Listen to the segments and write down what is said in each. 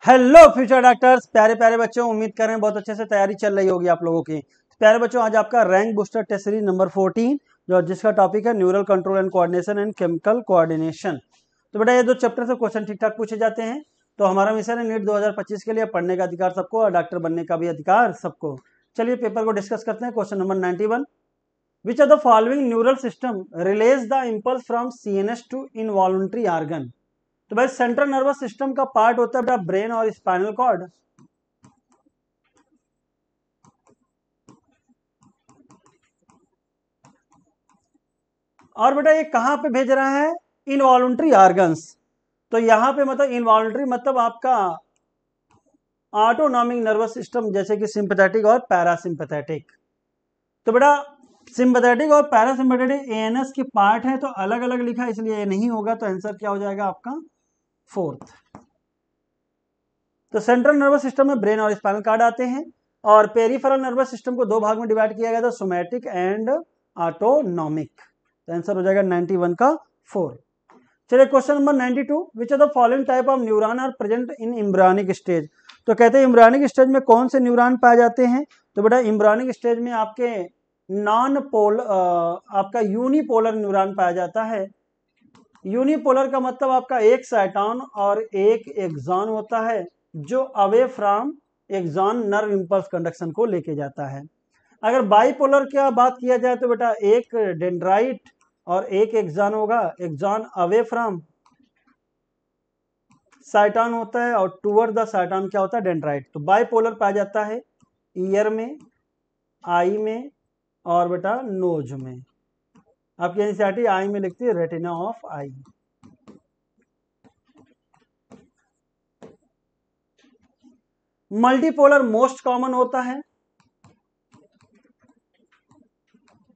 Hello future doctors, प्यारे प्यारे बच्चों, उम्मीद कर रहे हैं बहुत अच्छे से तैयारी चल रही होगी आप लोगों की। प्यारे बच्चों, आज आपका rank booster test series number 14 जिसका टॉपिक है neural control and coordination and chemical coordination. तो बेटा, ये दो चैप्टर से क्वेश्चन ठीक ठाक पूछे जाते हैं। तो हमारा मिशन है नीट 2025 के लिए पढ़ने का अधिकार सबको और डॉक्टर बनने का भी अधिकार सबको। चलिए पेपर को डिस्कस करते हैं। Question number 91, which of the following neural system relays the impulse from CNS to involuntary organ. तो भाई सेंट्रल नर्वस सिस्टम का पार्ट होता है बेटा ब्रेन और स्पाइनल कॉर्ड। और बेटा ये कहां पे भेज रहा है? इनवॉल्युंटरी ऑर्गन्स। तो यहां पे मतलब इनवॉल्युंटरी मतलब आपका ऑटोनॉमिक नर्वस सिस्टम, जैसे कि सिंपैथेटिक और पैरासिम्पैथेटिक। तो बेटा सिंपैथेटिक और पैरासिम्पैथेटिक एएनएस की पार्ट है, तो अलग अलग लिखा इसलिए ये नहीं होगा। तो आंसर क्या हो जाएगा आपका? फोर्थ। तो सेंट्रल नर्वस सिस्टम में ब्रेन और स्पाइनल कॉर्ड आते हैं, और पेरिफेरल नर्वस सिस्टम को दो भाग में डिवाइड किया गया था, सोमैटिक एंड ऑटोनॉमिक। तो आंसर हो जाएगा 91 का 4। चलिए question number 92, which of the following type of neuron are present in embryonic stage. तो कहते हैं एम्ब्रियोनिक स्टेज में कौन से न्यूरॉन पाए जाते हैं? तो बेटा एम्ब्रियोनिक स्टेज में आपके आपका यूनिपोलर न्यूरॉन पाया जाता है। यूनिपोलर का मतलब आपका एक साइटोन और एक एक्सॉन होता है, जो away from axon nerve impulse conduction को लेके जाता है। अगर बाइपोलर की बात किया जाए तो बेटा एक डेंड्राइट और एक एक्सॉन होगा। एक्सॉन अवे फ्रॉम साइटोन होता है और टूवर्ड द साइटोन क्या होता है? डेंड्राइट। तो बाइपोलर पाया जाता है ईयर में, आई में और बेटा नोज में। आपकी एनसीईआरटी आई में लिखती है retina of I. Multipolar most common होता है,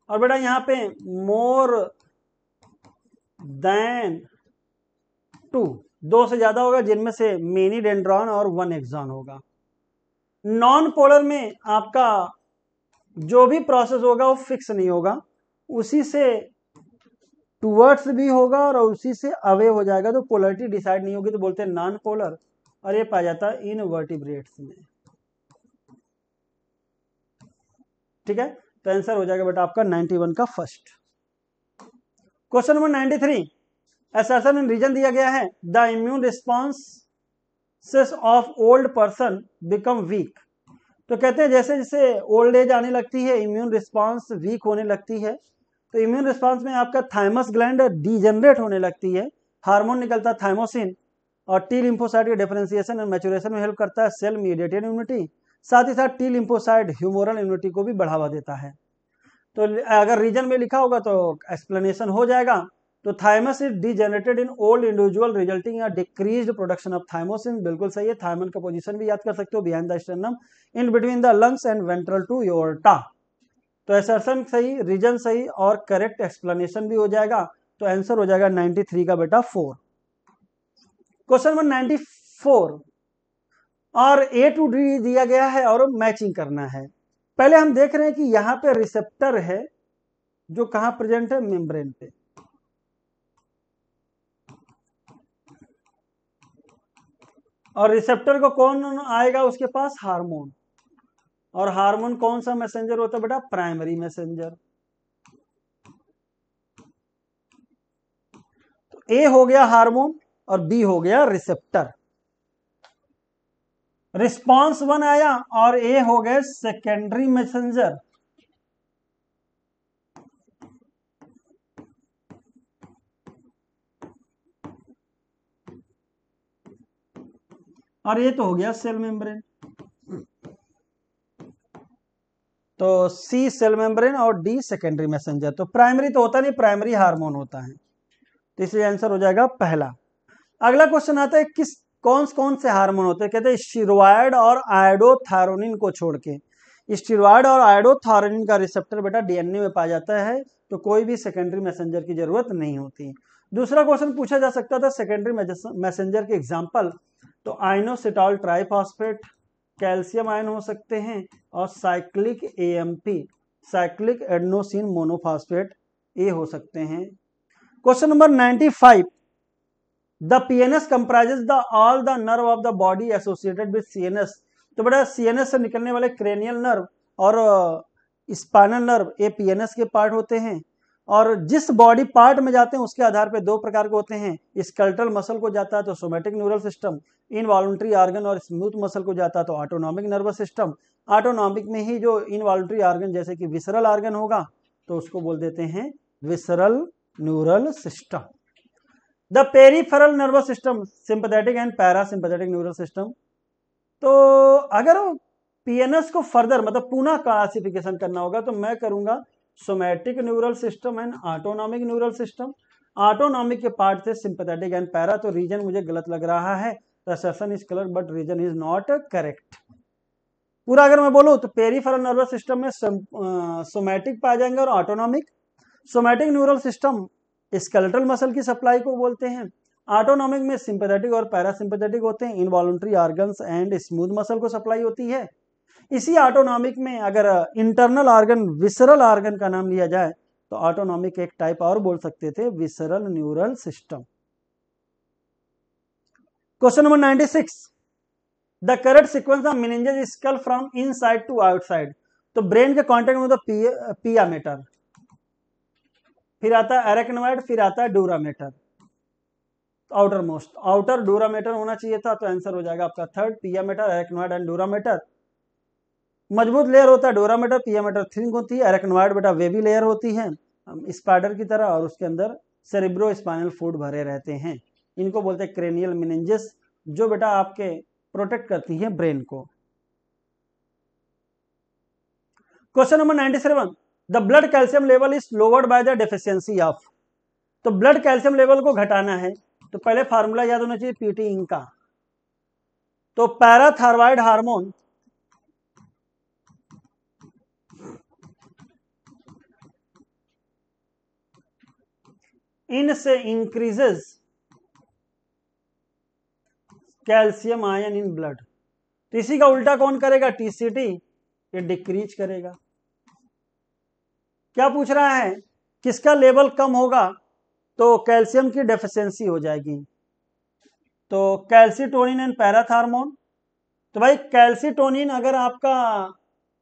और बेटा यहां पे मोर देन 2, दो से ज्यादा होगा, जिनमें से मेनी डेंड्रॉन और 1 एक्सॉन होगा। नॉन पोलर में आपका जो भी प्रोसेस होगा वो फिक्स नहीं होगा, उसी से टूवर्ड्स भी होगा और उसी से अवे हो जाएगा। तो पोलरिटी डिसाइड नहीं होगी, तो बोलते हैं नॉन पोलर। और ये पाया जाता है इनवर्टिब्रेट्स में। ठीक है, तो आंसर हो जाएगा बेटा आपका 91 का फर्स्ट। क्वेश्चन नंबर 93, असर्शन इन रीजन दिया गया है, the immune responses of old person become weak. तो कहते हैं जैसे जैसे ओल्ड एज आने लगती है, इम्यून रिस्पॉन्स वीक होने लगती है। तो इम्यून रिस्पॉन्स में आपका थाइमस ग्लैंड डीजनरेट होने लगती है, हार्मोन निकलता है थाइमोसिन, और टी लिम्फोसाइट के डिफरेंशिएशन एंड मैच्योरेशन में हेल्प करता है सेल मीडिएटेड इम्यूनिटी। साथ ही साथ टी लिम्फोसाइट ह्यूमोरल इम्यूनिटी को भी बढ़ावा देता है। तो अगर रीजन में लिखा होगा तो एक्सप्लेनेशन हो जाएगा। तो thymus is degenerated in old individual resulting in decreased production of thymosin. बिल्कुल सही है। थाइमन का पोजीशन भी याद कर सकते हो, behind the sternum, in between the lungs and ventral to aorta. तो असर्शन सही, रीजन सही और करेक्ट एक्सप्लेनेशन भी हो जाएगा। तो आंसर हो जाएगा 93 का बेटा 4। क्वेश्चन नंबर 94, और ए टू डी दिया गया है और मैचिंग करना है। पहले हम देख रहे हैं कि यहां पे रिसेप्टर है जो कहां प्रेजेंट है? मेम्ब्रेन पे। और रिसेप्टर को कौन आएगा उसके पास? हार्मोन। और हार्मोन कौन सा मैसेंजर होता है बेटा? Primary messenger. तो ए हो गया हार्मोन और बी हो गया रिसेप्टर। रिस्पॉन्स 1 आया और ए हो गए सेकेंडरी मैसेंजर। और ये तो हो गया सेल मेम्ब्रेन। तो सी सेल मेम्ब्रेन और डी सेकेंडरी मैसेंजर। तो प्राइमरी तो होता नहीं, प्राइमरी हार्मोन होता है। तो इसलिए आंसर हो जाएगा पहला। अगला क्वेश्चन आता है, किस कौन से हार्मोन होते हैं? कहते हैं स्टीरॉयड और आयोडोथायरोनिन को छोड़ के। स्टीरॉयड और आयोडोथायरोनिन का रिसेप्टर बेटा डीएनए में पाया जाता है, तो कोई भी सेकेंडरी मैसेंजर की जरूरत नहीं होती। दूसरा क्वेश्चन पूछा जा सकता था सेकेंडरी मैसेंजर के एग्जाम्पल। तो आइनोसिटॉल ट्राइफॉस्फेट, कैल्शियम आयन हो सकते हैं, और cyclic AMP, cyclic adenosine monophosphate, ये हो सकते हैं। Question number 95, the PNS comprises the all the nerve of the body associated with CNS. तो बेटा सीएनएस से निकलने वाले क्रेनियल नर्व और स्पाइनल नर्व ये पीएनएस के पार्ट होते हैं, और जिस बॉडी पार्ट में जाते हैं उसके आधार पर दो प्रकार के होते हैं। स्केलेटल मसल को जाता है तो somatic neural system, involuntary organ और स्मूथ मसल को जाता है तो ऑटोनॉमिक नर्वस सिस्टम। ऑटोनॉमिक में ही जो इनवॉल्यूंटरी ऑर्गन जैसे कि विसरल ऑर्गन होगा तो उसको बोल देते हैं visceral neural system. The peripheral nervous system, sympathetic and parasympathetic neural system. तो अगर पीएनएस को फर्दर मतलब पुनः क्लासिफिकेशन करना होगा तो मैं करूंगा somatic neural system and autonomic neural system. Autonomic के पार्ट थे सिंपैथेटिक एंड पैरा, तो रीजन मुझे गलत लग रहा है, assertion is correct but reason is not correct. पूरा अगर मैं बोलूं तो पेरिफेरल नर्वस सिस्टम में सोमैटिक पाए जाएंगे और autonomic. Somatic neural system skeletal muscle की सप्लाई को बोलते हैं, ऑटोनॉमिक में सिंपैथेटिक और पैरासिम्पैथेटिक होते हैं, involuntary organs and smooth muscle को सप्लाई होती है। इसी ऑटोनॉमिक में अगर इंटरनल ऑर्गन विसरल ऑर्गन का नाम लिया जाए तो ऑटोनॉमिक एक टाइप और बोल सकते थे, visceral neural system. Question number 96, the correct sequence of meninges skull from inside to outside. तो ब्रेन के कॉन्टेक्ट में तो पिया मेटर, फिर आता है एरेक्नोइड, फिर आता है डूरामेटर, आउटर मोस्ट। आउटर डूरामेटर होना चाहिए था, तो आंसर हो जाएगा आपका थर्ड, पिया मेटर, एरेक्नोइड एंड डूरामेटर। मजबूत लेयर होता है डोरामेटर, पियामेटर थिन होती है, एरेक्नोइड बेटा वेवी लेयर होती है स्पाइडर की तरह, और उसके अंदर सेरिब्रो स्पाइनल फ्लूइड भरे रहते हैं। इनको बोलते हैं क्रेनियल मेनिंजेस, जो बेटा आपके प्रोटेक्ट करती है ब्रेन को। Question number 97, the blood calcium level is lowered by the deficiency of. तो ब्लड कैल्शियम लेवल को घटाना है तो पहले फार्मूला याद होना चाहिए पीटी इंक का। तो पैराथायरॉइड हार्मोन इनसे increases calcium ion in blood. तो इसी का उल्टा कौन करेगा, टीसीटी, ये डिक्रीज करेगा। क्या पूछ रहा है, किसका लेवल कम होगा, तो कैल्शियम की डेफिशिएंसी हो जाएगी। तो कैल्सिटोनिन एंड पैराथार्मोन। तो भाई कैल्सिटोनिन अगर आपका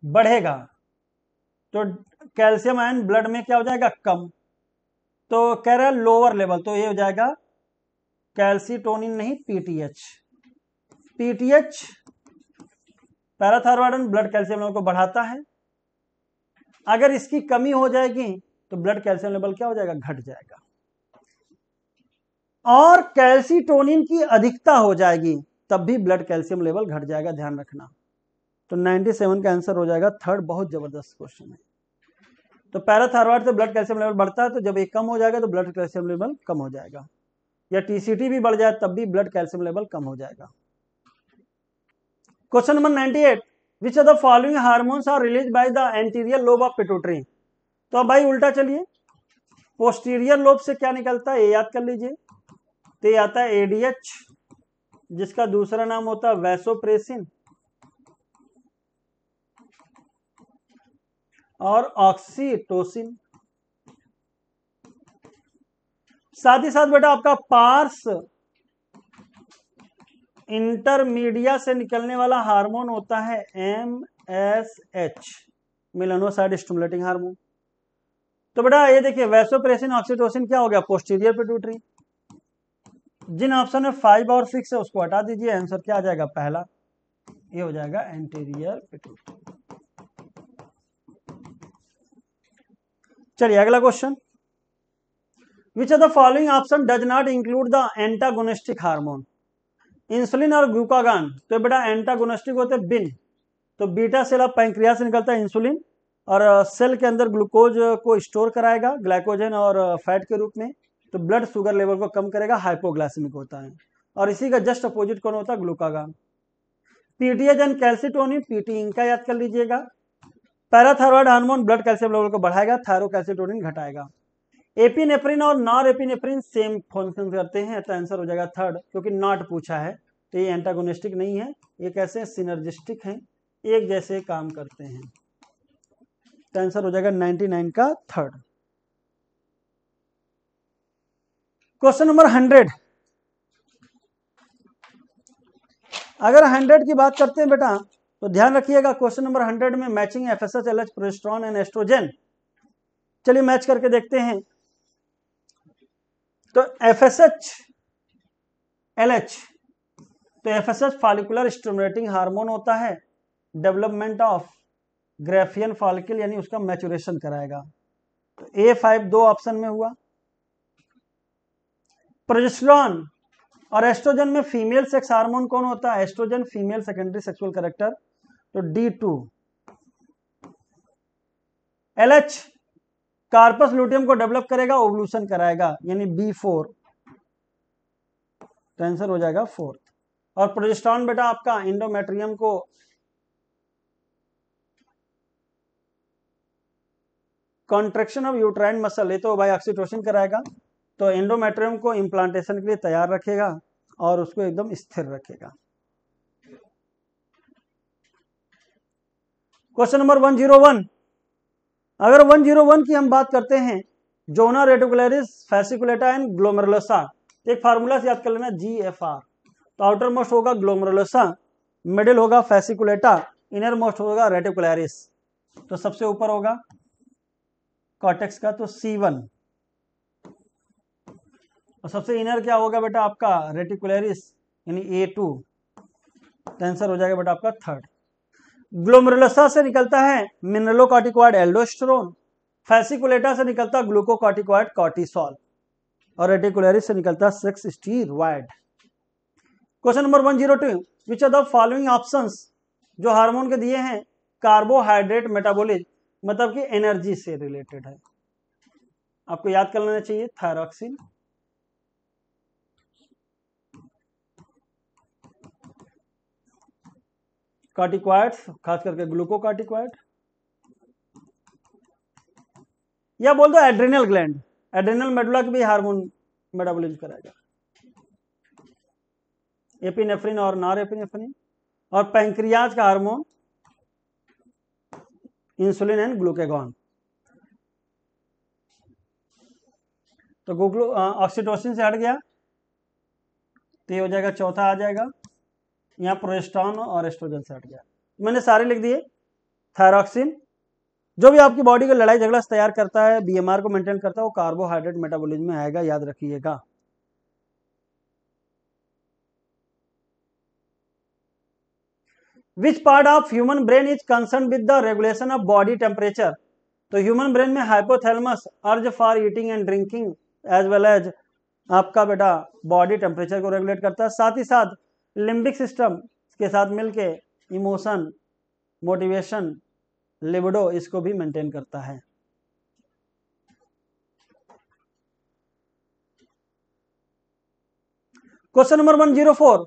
बढ़ेगा तो कैल्शियम आयन ब्लड में क्या हो जाएगा, कम। तो कह रहा है लोअर लेवल, तो ये हो जाएगा कैल्सिटोनिन नहीं PTH. PTH parathyroid blood calcium level को बढ़ाता है, अगर इसकी कमी हो जाएगी तो ब्लड कैल्शियम लेवल क्या हो जाएगा, घट जाएगा। और कैल्सिटोनिन की अधिकता हो जाएगी तब भी ब्लड कैल्शियम लेवल घट जाएगा, ध्यान रखना। तो 97 का आंसर हो जाएगा थर्ड। बहुत जबरदस्त क्वेश्चन है। तो पैराथायरॉइड से ब्लड कैल्शियम लेवल बढ़ता है, तो जब ये कम हो जाएगा तो ब्लड कैल्शियम लेवल कम हो जाएगा, या टीसीटी भी बढ़ जाए तब भी ब्लड कैल्शियम लेवल कम हो जाएगा। Question number 98, which of the following hormones are release by the anterior lobe of pituitary. तो अब भाई उल्टा चलिए, पोस्टीरियर लोब से क्या निकलता है ये याद कर लीजिए। तो ये आता है एडीएच, जिसका दूसरा नाम होता है वैसोप्रेसिन, और ऑक्सीटोसिन। साथ ही साथ बेटा आपका पार्स इंटरमीडिया से निकलने वाला हार्मोन होता है MSH, मेलानोसाइट स्टिमुलेटिंग हार्मोन। तो बेटा ये देखिए वैसोप्रेसिन ऑक्सीटोसिन क्या हो गया, पोस्टीरियर पिट्यूटरी। जिन ऑप्शन में 5 और 6 है उसको हटा दीजिए, आंसर क्या आ जाएगा, पहला, ये हो जाएगा एंटीरियर पिट्यूटरी। चलिए अगला question, which of the following option does not include the antagonistic hormone. Insulin और ग्लूकागॉन, तो बेटा एंटागोनिस्टिक होते हैं बिन। तो बीटा सेल ऑफ पैंक्रियास से निकलता है इंसुलिन, और सेल के अंदर ग्लूकोज को स्टोर कराएगा ग्लाइकोजन और फैट के रूप में, तो ब्लड शुगर लेवल को कम करेगा, हाइपोग्लाइसेमिक होता है। और इसी का जस्ट अपोजिट कौन होता है, glucagon. PTH and calcitonin, PT इनका याद कर लीजिएगा। Parathyroid hormone blood calcium level को बढ़ाएगा, थायरोकैल्सिटोनिन घटाएगा। एपिनेफ्रिन और नॉर एपिनेफ्रिन सेम फंक्शन करते हैं, तो आंसर हो जाएगा थर्ड, क्योंकि नॉट पूछा है तो ये एंटागोनिस्टिक नहीं है, ये कैसे सिनर्जिस्टिक हैं, एक जैसे काम करते हैं। तो आंसर हो जाएगा 99 का थर्ड। क्वेश्चन नंबर 100, अगर 100 की बात करते हैं बेटा तो ध्यान रखिएगा क्वेश्चन नंबर 100 में matching FSH, LH, progesterone and estrogen. चलिए मैच करके देखते हैं। तो एफएसएच, एलएच, तो एफएसएच फॉलिकुलर स्टिमुलेटिंग हार्मोन होता है, डेवलपमेंट ऑफ ग्राफियन फॉलिकल यानी उसका मैचुरेशन कराएगा। तो A5 दो ऑप्शन में हुआ। प्रोजेस्टेरोन और एस्ट्रोजन में फीमेल सेक्स हार्मोन कौन होता है? Estrogen female secondary sexual character, तो D2। LH कार्पस लुटियम को डेवलप करेगा, ओवल्यूशन कराएगा, यानी B4, तो आंसर हो जाएगा 4। और प्रोजेस्टेरोन बेटा आपका इंडोमेट्रियम को कॉन्ट्रैक्शन ऑफ यूट्राइन मसल, ये तो बाय ऑक्सीटोसिन कराएगा, तो एंडोमेट्रियम को इम्प्लांटेशन के लिए तैयार रखेगा और उसको एकदम स्थिर रखेगा। क्वेश्चन नंबर 101, अगर 101 की हम बात करते हैं, zona reticularis, fasciculata and glomerulosa, एक फार्मूला से याद कर लेना GFR। तो आउटर मोस्ट होगा ग्लोमेरुलोसा, मिडिल होगा फैसिकुलेटा, इनर मोस्ट होगा रेटिकुलरिस। तो सबसे ऊपर होगा कॉर्टेक्स का, तो C1, और सबसे इनर क्या होगा बेटा आपका? रेटिकुलरिस, यानी A2। तो आंसर हो जाएगा बेटा आपका 3rd। ग्लोमेरुलोसा से निकलता है मिनरलोकॉर्टिकॉइड एल्डोस्टेरोन, फैसिकुलेटा से निकलता ग्लूकोकॉर्टिकॉइड कॉर्टिसोल, और रेटिकुलरिस से निकलता sex steroid. Question number 102, which are the following options, जो हार्मोन के दिए हैं कार्बोहाइड्रेट मेटाबॉलिज्म, मतलब कि एनर्जी से रिलेटेड है, आपको याद कर लेना चाहिए। थायरॉक्सिन, कॉर्टिकॉइड्स, खास करके ग्लूकोकॉर्टिकॉइड, या बोल दो एड्रिनल ग्लैंड, एड्रिनल मेडुला की भी हार्मोन मेटाबॉलिज्म कराएगा, एपिनेफ्रिन और नॉर एपिनेफ्रिन, और पैंक्रियाज का हार्मोन इंसुलिन एंड ग्लूकेगॉन। तो ऑक्सीटोसिन से हट गया, तो ये हो जाएगा चौथा आ जाएगा। यहाँ प्रोजेस्टेरोन और एस्ट्रोजन से हट गया, मैंने सारे लिख दिए। थायरॉक्सिन जो भी आपकी बॉडी को लड़ाई झगड़ा से तैयार करता है, बीएमआर को मेंटेन करता है, वो कार्बोहाइड्रेट मेटाबॉलिज्म में आएगा, याद रखिएगा। Which part of human brain is concern with the regulation of body temperature, तो ह्यूमन ब्रेन में hypothalamus urge for eating and drinking as well as आपका बेटा बॉडी टेम्परेचर को रेगुलेट करता है, साथ ही साथ लिम्बिक सिस्टम के साथ मिलके इमोशन, मोटिवेशन, लिबिडो, इसको भी मेंटेन करता है। Question number 104,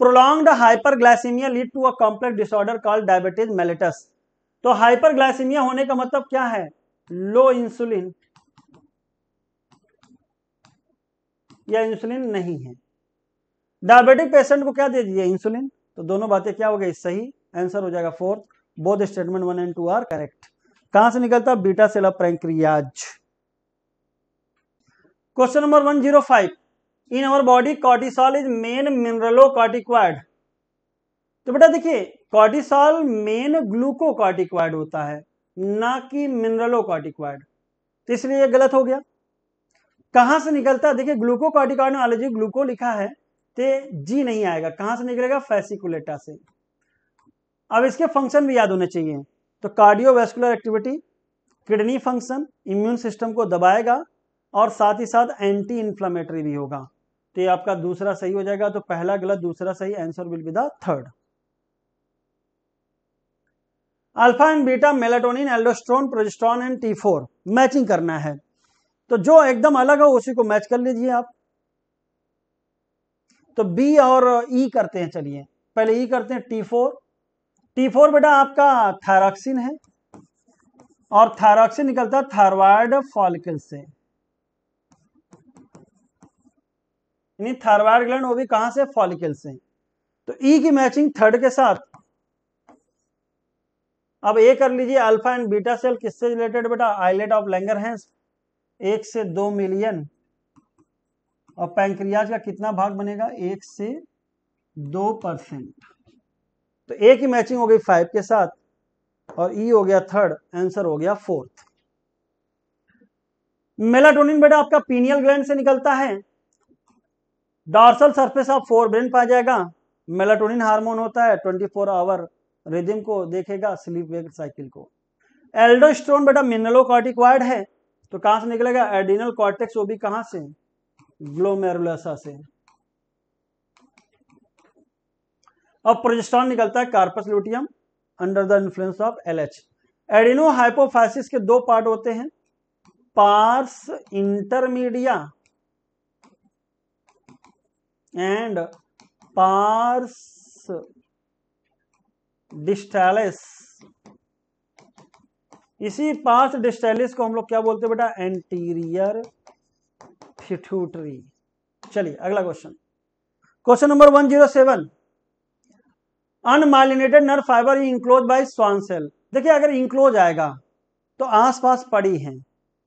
prolonged hyperglycaemia lead to a complex disorder called diabetes mellitus, तो हाइपरग्लाइसीमिया होने का मतलब क्या है? लो इंसुलिन या इंसुलिन नहीं है। डायबिटिक पेशेंट को क्या दे दीजिए? इंसुलिन। तो दोनों बातें क्या हो गई? सही। आंसर हो जाएगा 4th। Both statement 1 and 2 are correct. कहां से निकलता? Beta cell of pancreas. Question number 105, in our body cortisol is main mineralocorticoid, तो बेटा देखिए कॉर्टिसोल मेन ग्लूकोकॉर्टिकॉइड होता है, ना कि मिनरलोकॉर्टिकॉइड, तो इसलिए ये गलत हो गया। कहां से निकलता है? देखिए ग्लूकोकॉर्टिकॉइड में ऑलरेडी ग्लूको लिखा है, तो जी नहीं आएगा। कहां से निकलेगा? फैसिकुलेटा से। अब इसके फंक्शन भी याद होने चाहिए, तो cardiovascular activity, kidney function, immune system को दबाएगा, और साथ ही साथ एंटी इंफ्लेमेटरी भी होगा। तो ये आपका दूसरा सही हो जाएगा। तो पहला गलत, दूसरा सही, answer will be the 3rd। Alpha and beta, melatonin, aldosterone, progesterone and T4 matching करना है, तो जो एकदम अलग है उसी को मैच कर लीजिए आप। तो बी और ई करते हैं। चलिए पहले ई करते हैं। T4 बेटा आपका थायरॉक्सिन है, और थायरॉक्सिन निकलता है थायराइड फॉलिकल से, यानी थायराइड ग्लैंड, वो भी कहां से? फॉलिकल से। तो ई की मैचिंग 3rd के साथ। अब ए कर लीजिए, अल्फा एंड बीटा सेल किससे रिलेटेड बेटा? आइलेट ऑफ लैंगरहैंस 1 से 2 मिलियन, और पैंक्रियाज का कितना भाग बनेगा? 1 से 2%। तो ए की मैचिंग हो गई 5 के साथ और ई हो गया थर्ड, आंसर हो गया फोर्थ। मेलाटोनिन बेटा आपका पीनियल ग्लैंड से निकलता है, डॉर्सल सरफेस ऑफ फोरब्रेन पाया जाएगा। मेलाटोनिन हार्मोन होता है 24 आवर रिदम को देखेगा, स्लीप वेक साइकिल को। एल्डोस्टेरोन बेटा मिनरलोकॉर्टिकॉइड है, तो कहां से निकलेगा, एड्रिनल कॉर्टेक्स, वो भी कहां से, ग्लोमेरुलसा से। अब प्रोजेस्टेरॉन निकलता है corpus luteum under the influence of LH. Adeno hypophysis के दो पार्ट होते हैं, pars intermedia and pars distalis. इसी पार्स डिस्टालिस को हम लोग क्या बोलते हैं बेटा, एंटीरियर पिट्यूटरी। चलिए अगला question, question number 107। Unmyelinated nerve fibre enclose by Schwann cell. देखिए अगर इंक्लोज आएगा तो आसपास पड़ी है,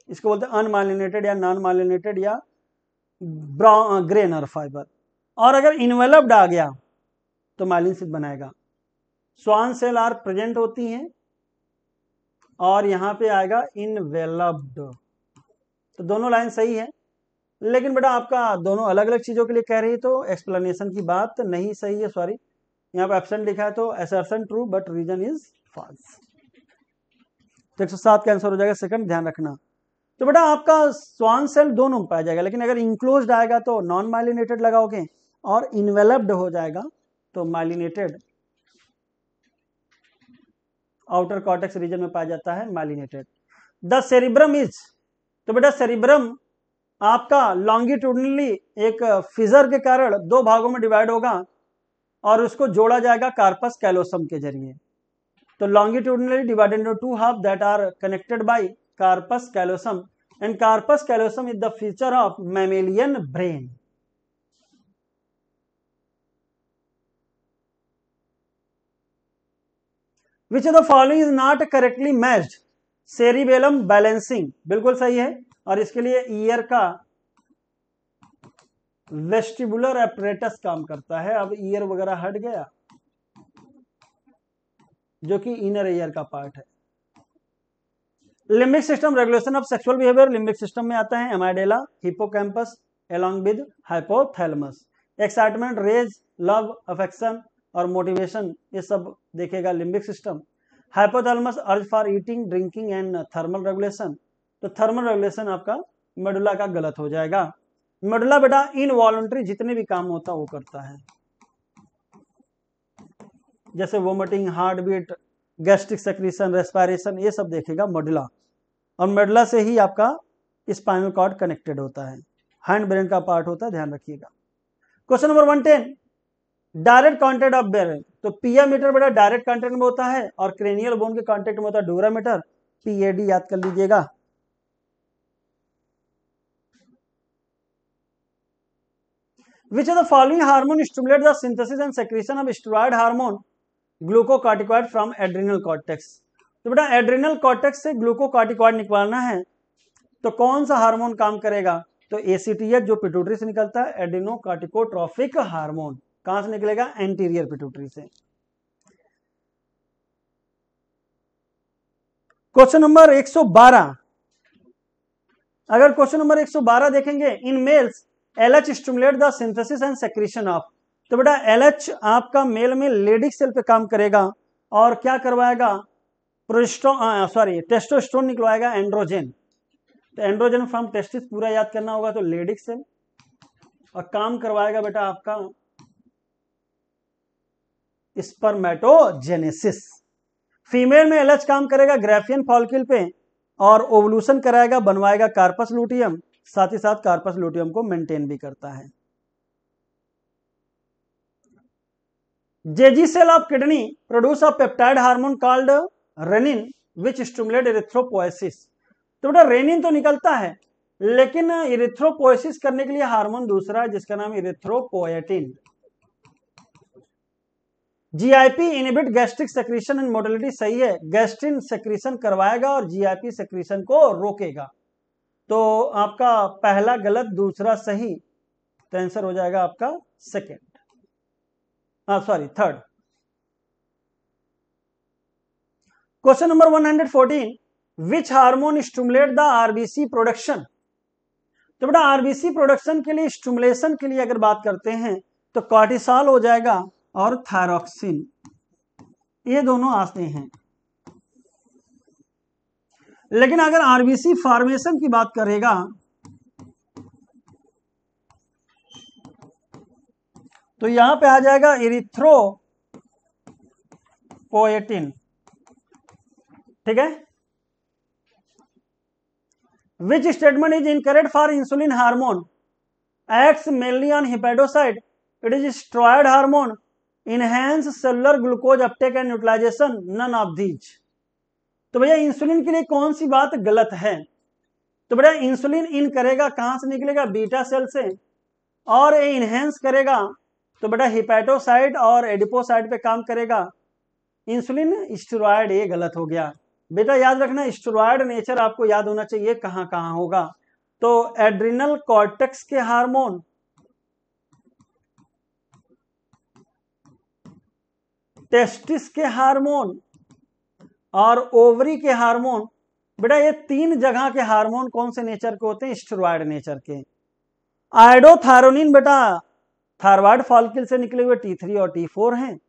इसको बोलते हैं अनमाइलिनेटेड या नॉन माइलिनेटेड या ग्रे नर्व फाइबर। और अगर इन्वेलप्ड आ गया तो माइलिन शीथ बनाएगा। स्वान सेल आर प्रेजेंट होती हैं और यहां पे आएगा इनवेलप्ड। तो दोनों लाइन सही है, लेकिन बेटा आपका दोनों अलग अलग चीजों के लिए कह रही है तो एक्सप्लेनेशन की बात नहीं सही है, सॉरी। यहाँ पे एब्सेंट लिखा है तो assertion true but reason is false. तो 107 का आंसर हो जाएगा सेकंड, ध्यान रखना। तो बेटा आपका स्वान सेल दोनों में पाया जाएगा, लेकिन अगर इंक्लोज्ड आएगा तो नॉन माइलिनेटेड लगाओगे और इन्वेलप्ड हो जाएगा तो माइलिनेटेड, आउटर कॉर्टेक्स रीजन में पाया जाता है माइलिनेटेड। द सेरिब्रम इज, तो बेटा सेरिब्रम आपका लॉन्गिट्यूडनली एक फिजर के कारण दो भागों में डिवाइड होगा और उसको जोड़ा जाएगा कार्पस कैलोसम के जरिए। तो longitudinally divided into two half that are connected by corpus callosum and corpus callosum is the feature of mammalian brain. Which of the following is not correctly matched, cerebellum balancing बिल्कुल सही है, और इसके लिए year का vestibular apparatus काम करता है। अब ईयर वगैरह हट गया, जो कि इनर ईयर का पार्ट है। Limbic system regulation of sexual behaviour limbic system में आता है, amygdala, hippocampus along with hypothalamus. Excitement, rage, love, affection और मोटिवेशन, ये सब देखेगा limbic system. Hypothalamus urge for eating, drinking and thermal regulation. तो थर्मल रेगुलेशन आपका मेडुला का गलत हो जाएगा। मेडुला बेटा इनवॉलंटरी जितने भी काम होता है वो करता है, जैसे vomiting, heart beat, gastric secretion, respiration, ये सब देखेगा मेडुला। और मेडुला से ही आपका स्पाइनल कॉर्ड कनेक्टेड होता है, हैंड ब्रेन का पार्ट होता है, ध्यान रखिएगा। Question number 110, direct contact of brain. तो पिया मीटर बेटा डायरेक्ट कॉन्टेक्ट में होता है और क्रेनियल बोन के कॉन्टेक्ट में होता है डोरा मीटर, पीएडी याद कर लीजिएगा। Which of the following hormone stimulate the synthesis and secretion of steroid hormone glucocorticoid from adrenal cortex. तो बेटा एड्रिनल कॉर्टेक्स से ग्लूकोकॉर्टिकॉइड निकालना है तो कौन सा हार्मोन काम करेगा, तो एसीटीएच जो पिट्यूटरी से निकलता है, एडिनोकार्टिकोट्रोफिक हार्मोन। कहां से निकलेगा, एंटीरियर पिट्यूटरी से। क्वेश्चन नंबर 112, अगर क्वेश्चन नंबर 112 देखेंगे, in males LH stimulate the synthesis and secretion of. तो बेटा LH आपका मेल में लेडिक सेल पे काम करेगा और क्या करवाएगा, टेस्टोस्टेरोन निकलवाएगा, एंड्रोजन। तो एंड्रोजन फ्रॉम टेस्टिस पूरा याद करना होगा, तो लेडिक सेल, और काम करवाएगा बेटा आपका स्पर्मेटोजेनेसिस। फीमेल में LH काम करेगा ग्राफियन फॉलिकल पे और ओवल्यूशन कराएगा, बनवाएगा कार्पस लूटियम, साथ ही साथ कार्पस लूटियम को मेंटेन भी करता है। JG cell of kidney produce a peptide hormone called renin which stimulate erythropoiesis. तो बेटा रेनिन तो निकलता है, लेकिन इरिथ्रोपोएसिस करने के लिए हार्मोन दूसरा है जिसका नाम erythropoietin. GIP inhibit gastric secretion and motility, सही है, गैस्ट्रिन सेक्रीशन करवाएगा और जीआईपी सेक्रीशन को रोकेगा। तो आपका पहला गलत, दूसरा सही, तो आंसर हो जाएगा आपका second. Sorry third. Question number 114, which hormone stimulate the RBC production. तो बेटा आरबीसी प्रोडक्शन के लिए, स्टिमुलेशन के लिए अगर बात करते हैं तो कॉर्टिसॉल हो जाएगा और थायरॉक्सिन, ये दोनों आते हैं। लेकिन अगर आरबीसी फॉर्मेशन की बात करेगा तो यहां पे आ जाएगा इरिथ्रोपोएटिन, ठीक है। Which statement is incorrect for insulin hormone acts mainly on hepatocyte, it is steroid hormone, enhance cellular glucose uptake and utilisation, none of these. तो भैया इंसुलिन के लिए कौन सी बात गलत है? तो बेटा इंसुलिन इन करेगा कहां से निकलेगा? बीटा सेल से, और ये इनहेंस करेगा तो बेटा हिपैटोसाइट और एडिपोसाइट पे काम करेगा। इंसुलिन स्टेरॉयड, ये गलत हो गया बेटा। याद रखना स्टेरॉयड नेचर आपको याद होना चाहिए कहां कहां होगा। तो एड्रिनल कॉर्टेक्स के हार्मोन, टेस्टिस के हार्मोन और ओवरी के हार्मोन, बेटा ये तीन जगह के हार्मोन कौन से नेचर के होते हैं? स्टेरॉयड नेचर के। आयोडोथायरोनिन बेटा थायरॉयड फॉलिकल से निकले हुए T3 और T4 हैं।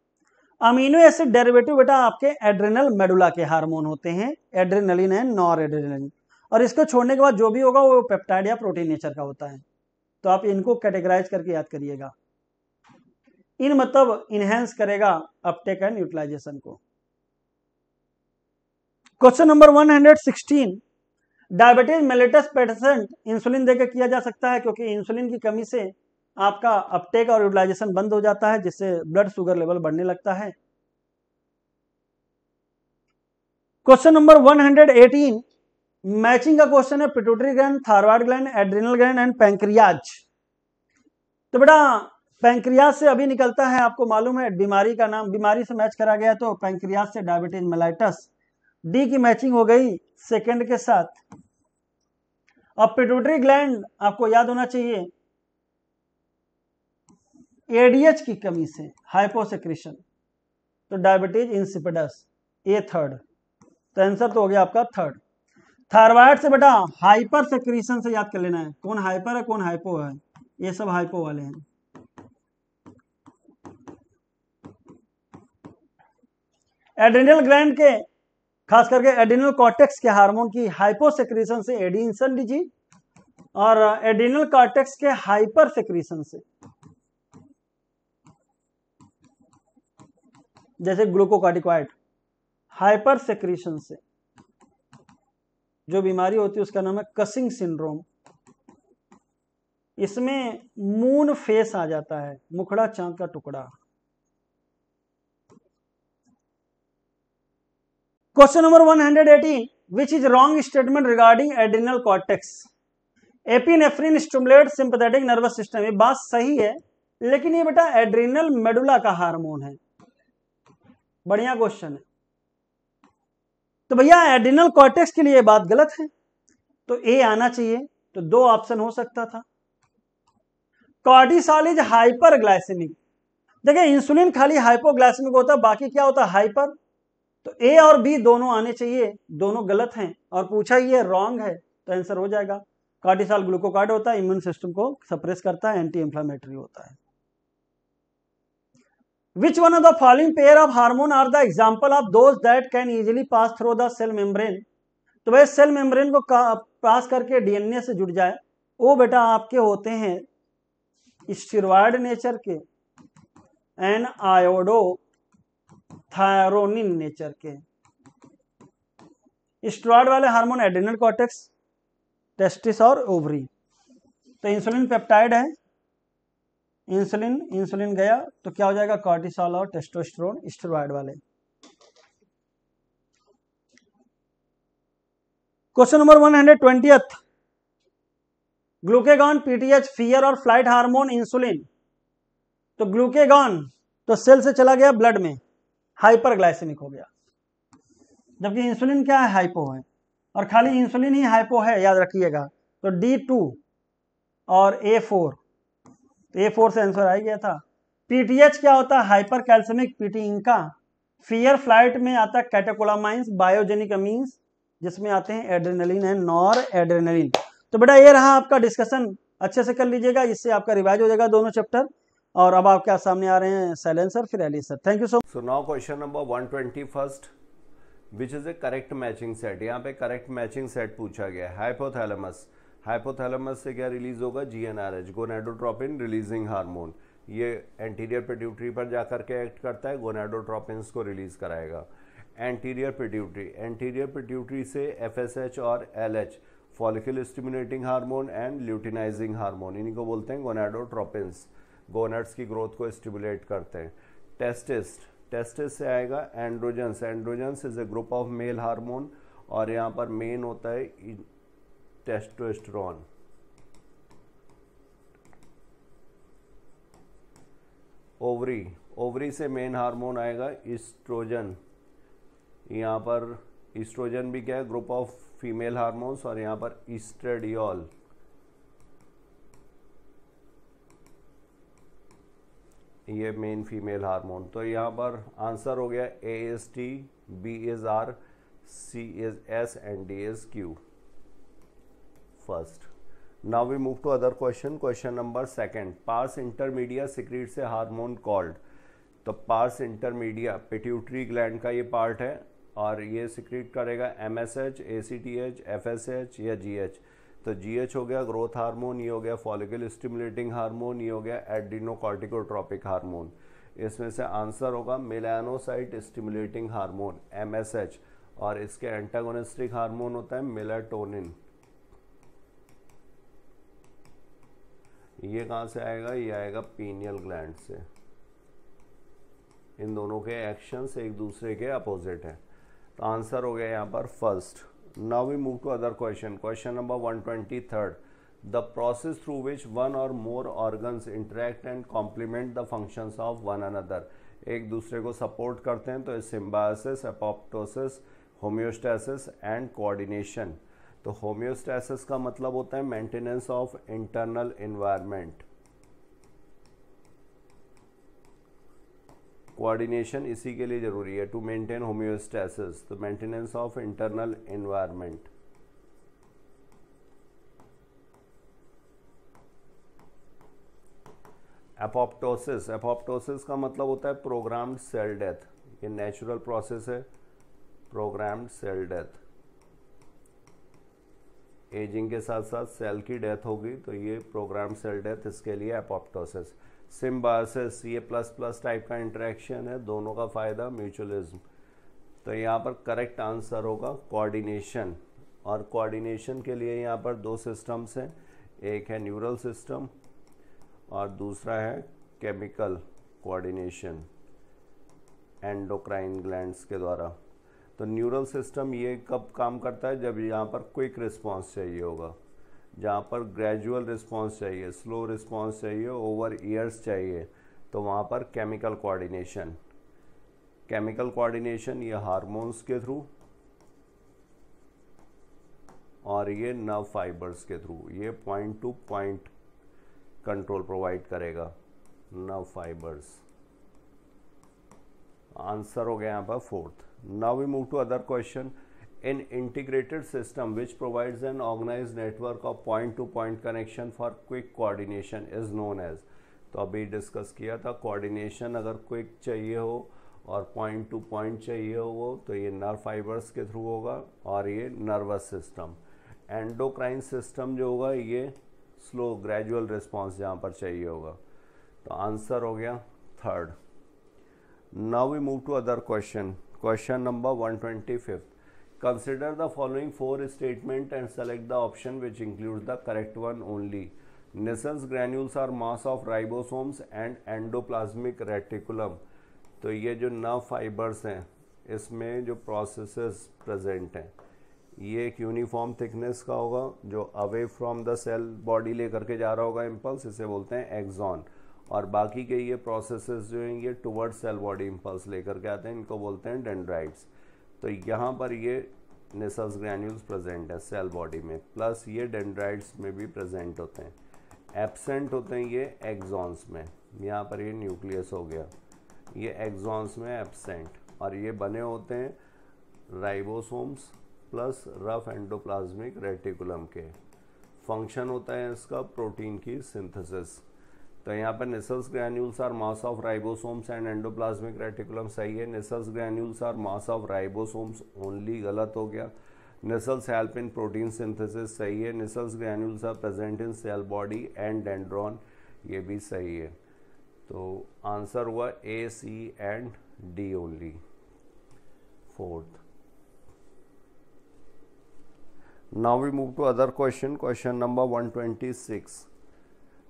अमीनो एसिड डेरिवेटिव बेटा आपके एड्रिनल मेडुला के हार्मोन होते हैं, एड्रेनलिन एंड नॉर एड्रेनलिन। और इसको छोड़ने के बाद जो भी होगा वो पेप्टाइड या प्रोटीन नेचर का होता है। तो आप इनको कैटेगराइज करके याद करिएगा। इन मतलब इनहेंस करेगा अपटेक एंड यूटिलाइजेशन को। Question number 116, diabetes mellitus patient insulin देकर किया जा सकता है, क्योंकि इंसुलिन की कमी से आपका अपटेक और यूटिलाइजेशन बंद हो जाता है, जिससे ब्लड शुगर लेवल बढ़ने लगता है। क्वेश्चन नंबर 118, मैचिंग का क्वेश्चन है। Pituitary gland, thyroid gland, adrenal gland and pancreas. तो बेटा पैंक्रियाज से अभी निकलता है, आपको मालूम है बीमारी का नाम, बीमारी से मैच करा गया तो पैंक्रियाज से डायबिटीज मेलाइटस। डी की मैचिंग हो गई सेकंड के साथ। अब पिट्यूटरी ग्लैंड आपको याद होना चाहिए, एडीएच की कमी से हाइपोसेक्रेशन, तो डायबिटीज इंसिपिडस, ए थर्ड। तो आंसर तो हो गया आपका थर्ड। थायरॉयड से बेटा हाइपर सेक्रेशन से याद कर लेना है, कौन हाइपर है कौन हाइपो है, ये सब हाइपो वाले हैं। एड्रिनल ग्लैंड के, खास करके एड्रिनल कॉर्टेक्स के हार्मोन की हाइपोसेक्रेशन से एडी इंसल्ट डिजीज, और एड्रिनल कॉर्टेक्स के हाइपर सेक्रेशन से जैसे ग्लूकोकॉर्टिकॉइड, हाइपर सेक्रेशन से जो बीमारी होती है उसका नाम है कसिंग सिंड्रोम। इसमें मून फेस आ जाता है, मुखड़ा चांद का टुकड़ा। Question number 118, which is wrong statement regarding adrenal cortex. Epinephrine stimulate sympathetic nervous system, ये बात सही है, लेकिन ये बेटा एड्रिनल मेडुला का हार्मोन है। बढ़िया क्वेश्चन है। तो भैया एड्रिनल कॉर्टेक्स के लिए बात गलत है, तो ए आना चाहिए। तो दो ऑप्शन हो सकता था। Cortisol is hyperglycaemic. देखिए इंसुलिन खाली हाइपोग्लाइसेमिक होता है, बाकी क्या होता है? हाइपर। तो ए और बी दोनों आने चाहिए, दोनों गलत हैं, और पूछा ये रॉन्ग है, तो आंसर हो जाएगा। कॉर्टिसॉल ग्लूकोकार्ड होता है, इम्यून सिस्टम को सप्रेस करता है, एंटी इंफ्लेमेटरी होता है। Which one of the following pair of hormone are the example of those that can easily pass through the cell membrane? तो भाई सेल मेम्ब्रेन को पास करके डीएनए से जुड़ जाए, वो बेटा आपके होते हैं स्टेरॉयड नेचर के एंड आयोडोथायरोनिन नेचर के। स्टेरॉयड वाले हार्मोन एड्रिनल कॉर्टेक्स, टेस्टिस और ओवरी। तो इंसुलिन पेप्टाइड है, इंसुलिन गया तो क्या हो जाएगा? कॉर्टिसॉल और टेस्टोस्टेरोन स्टेरॉयड वाले। Question number 120, glucagon, PTH, fear और फ्लाइट हार्मोन, इंसुलिन। तो ग्लूकेगॉन तो सेल से चला गया ब्लड में, हाइपरग्लाइसेमिक हो गया, जबकि इंसुलिन क्या है? हाइपो है, और खाली इंसुलिन ही हाइपो है, याद रखिएगा। तो D2 और A4, A4 से आंसर आ गया था। पीटीएच क्या होता है? Hyper calcaemic PT Inca. Fear flight में आता है कैटेकोलामाइंस, बायोजेनिक अमीन्स जिसमें आते हैं एड्रेनलिन एंड नॉर एड्रेनलिन। तो बेटा ये रहा आपका डिस्कशन, अच्छे से कर लीजिएगा, इससे आपका रिवाइज हो जाएगा दोनों चैप्टर। और अब आपके सामने आ रहे हैं साइलेंसर फिर एलिस sir. Thank you so much. So now question number 121 which is a correct matching set. यहाँ पे करेक्ट मैचिंग सेट पूछा गया है। हाइपोथैलेमस, हाइपोथैलेमस से क्या रिलीज होगा? GnRH, gonadotropin releasing hormone. ये एंटीरियर पिट्यूटरी पर जाकर के एक्ट करता है, गोनाडोट्रोपिन्स को रिलीज कराएगा। एंटीरियर पिट्यूटरी, एंटीरियर पिट्यूटरी से एफएसएच और LH, follicle stimulating hormone and luteinizing hormone, इन्हीं को बोलते हैं गोनाडोट्रोपिन्स, गोनाड्स की ग्रोथ को स्टिमुलेट करते हैं। टेस्टिस, टेस्टिस से आएगा androgens, androgens is a group of male hormone और यहाँ पर मेन होता है टेस्टोस्टेरोन। ओवरी, ओवरी से मेन हार्मोन आएगा ईस्ट्रोजन। यहाँ पर ईस्ट्रोजन भी क्या है? ग्रुप ऑफ फीमेल हार्मोन्स और यहाँ पर ईस्ट्रेडियोल, ये मेन फीमेल हार्मोन। तो यहाँ पर आंसर हो गया A is T, B is R, C is S and D is Q first. Now we move to other question. Question number second, pars intermedia secretes a hormone called. तो pars intermedia pituitary gland का ये part है और ये secrete करेगा MSH, ACTH, FSH या GH. तो GH हो गया ग्रोथ हार्मोन, ये हो गया फॉलिकल स्टिमुलेटिंग हार्मोन, ये हो गया एड्रीनोकॉर्टिकोट्रोपिक हार्मोन। इसमें से आंसर होगा मेलानोसाइट स्टिमुलेटिंग हार्मोन एमएसएच, और इसके एंटागोनिस्टिक हार्मोन होता है मेलाटोनिन। ये कहाँ से आएगा? ये आएगा पीनियल ग्लैंड से। इन दोनों के एक्शंस एक दूसरे के अपोजिट हैं। तो आंसर हो गया यहाँ पर first. Now we move to other question. Question number 123. The process through which one or more organs interact and complement the functions of one another. एक दूसरे को सपोर्ट करते हैं, तो symbiosis, apoptosis, homeostasis and coordination. तो homeostasis का मतलब होता है maintenance of internal environment, coordination इसी के लिए जरूरी है, टू मेंटेन होम्योस्टैसिस, तो maintenance of internal environment. Apoptosis, apoptosis का मतलब होता है प्रोग्राम्ड सेल डेथ। ये नेचुरल प्रोसेस है, प्रोग्राम्ड सेल डेथ। एजिंग के साथ साथ सेल की डेथ होगी, तो ये प्रोग्राम्ड सेल डेथ, इसके लिए एपोप्टोसिस। सिम्बायोसिस, ये प्लस प्लस टाइप का इंटरेक्शन है, दोनों का फायदा म्यूचुअलिज्म। तो यहाँ पर करेक्ट आंसर होगा कोऑर्डिनेशन, और कोऑर्डिनेशन के लिए यहाँ पर दो सिस्टम्स हैं, एक है न्यूरल सिस्टम और दूसरा है केमिकल कोऑर्डिनेशन एंडोक्राइन ग्लैंड्स के द्वारा। तो न्यूरल सिस्टम ये कब काम करता है? जब यहाँ पर क्विक रिस्पॉन्स चाहिए होगा, जहाँ पर ग्रेजुअल रिस्पॉन्स चाहिए, स्लो रिस्पॉन्स चाहिए, ओवर ईयर्स चाहिए, तो वहाँ पर केमिकल कोऑर्डिनेशन। केमिकल कोऑर्डिनेशन ये हार्मोन्स के थ्रू और ये नर्व फाइबर्स के थ्रू, ये point to point control provide करेगा, नर्व फाइबर्स। आंसर हो गया यहाँ पर fourth. Now we move to other question. An integrated system which provides an organized network of point-to-point connection for quick coordination is known as। तो अभी discuss किया था, coordination अगर क्विक चाहिए हो और पॉइंट टू पॉइंट चाहिए हो तो ये नर्व फाइबर्स के थ्रू होगा, और ये नर्वस सिस्टम। एंडोक्राइन सिस्टम जो होगा ये स्लो ग्रेजुअल रिस्पॉन्स जहाँ पर चाहिए होगा। तो आंसर हो गया third. Now we move to other question. Question number 125। Consider the following four statement and select the option which includes the correct one only. Nissen's granules are mass of ribosomes and endoplasmic reticulum। तो ये जो nerve fibres हैं इसमें जो processes present हैं, ये एक uniform thickness का होगा जो away from the cell body लेकर के जा रहा होगा इम्पल्स, इसे बोलते हैं एक्सॉन। और बाकी के ये प्रोसेसेस जो हैं ये टुवर्ड सेल बॉडी इम्पल्स लेकर के आते हैं, इनको बोलते हैं डेंड्राइट्स। तो यहाँ पर ये नेसल्स ग्रैन्यूल्स प्रेजेंट है सेल बॉडी में, प्लस ये डेंड्राइट्स में भी प्रेजेंट होते हैं। एब्सेंट होते हैं ये एक्सॉन्स में, यहाँ पर ये न्यूक्लियस हो गया, ये एक्सॉन्स में एब्सेंट, और ये बने होते हैं ribosomes plus rough endoplasmic reticulum के। फंक्शन होता है इसका प्रोटीन की सिंथेसिस। तो यहाँ पर Nissl's granules are mass of ribosomes and endoplasmic reticulum सही है। Nissl's granules are mass of ribosomes only गलत हो गया। Nissl's help in protein synthesis सही है। Nissl's granules are present in cell body and dendron, ये भी सही है। तो आंसर हुआ A, C and D only, fourth. Now we move to other question. Question number 126.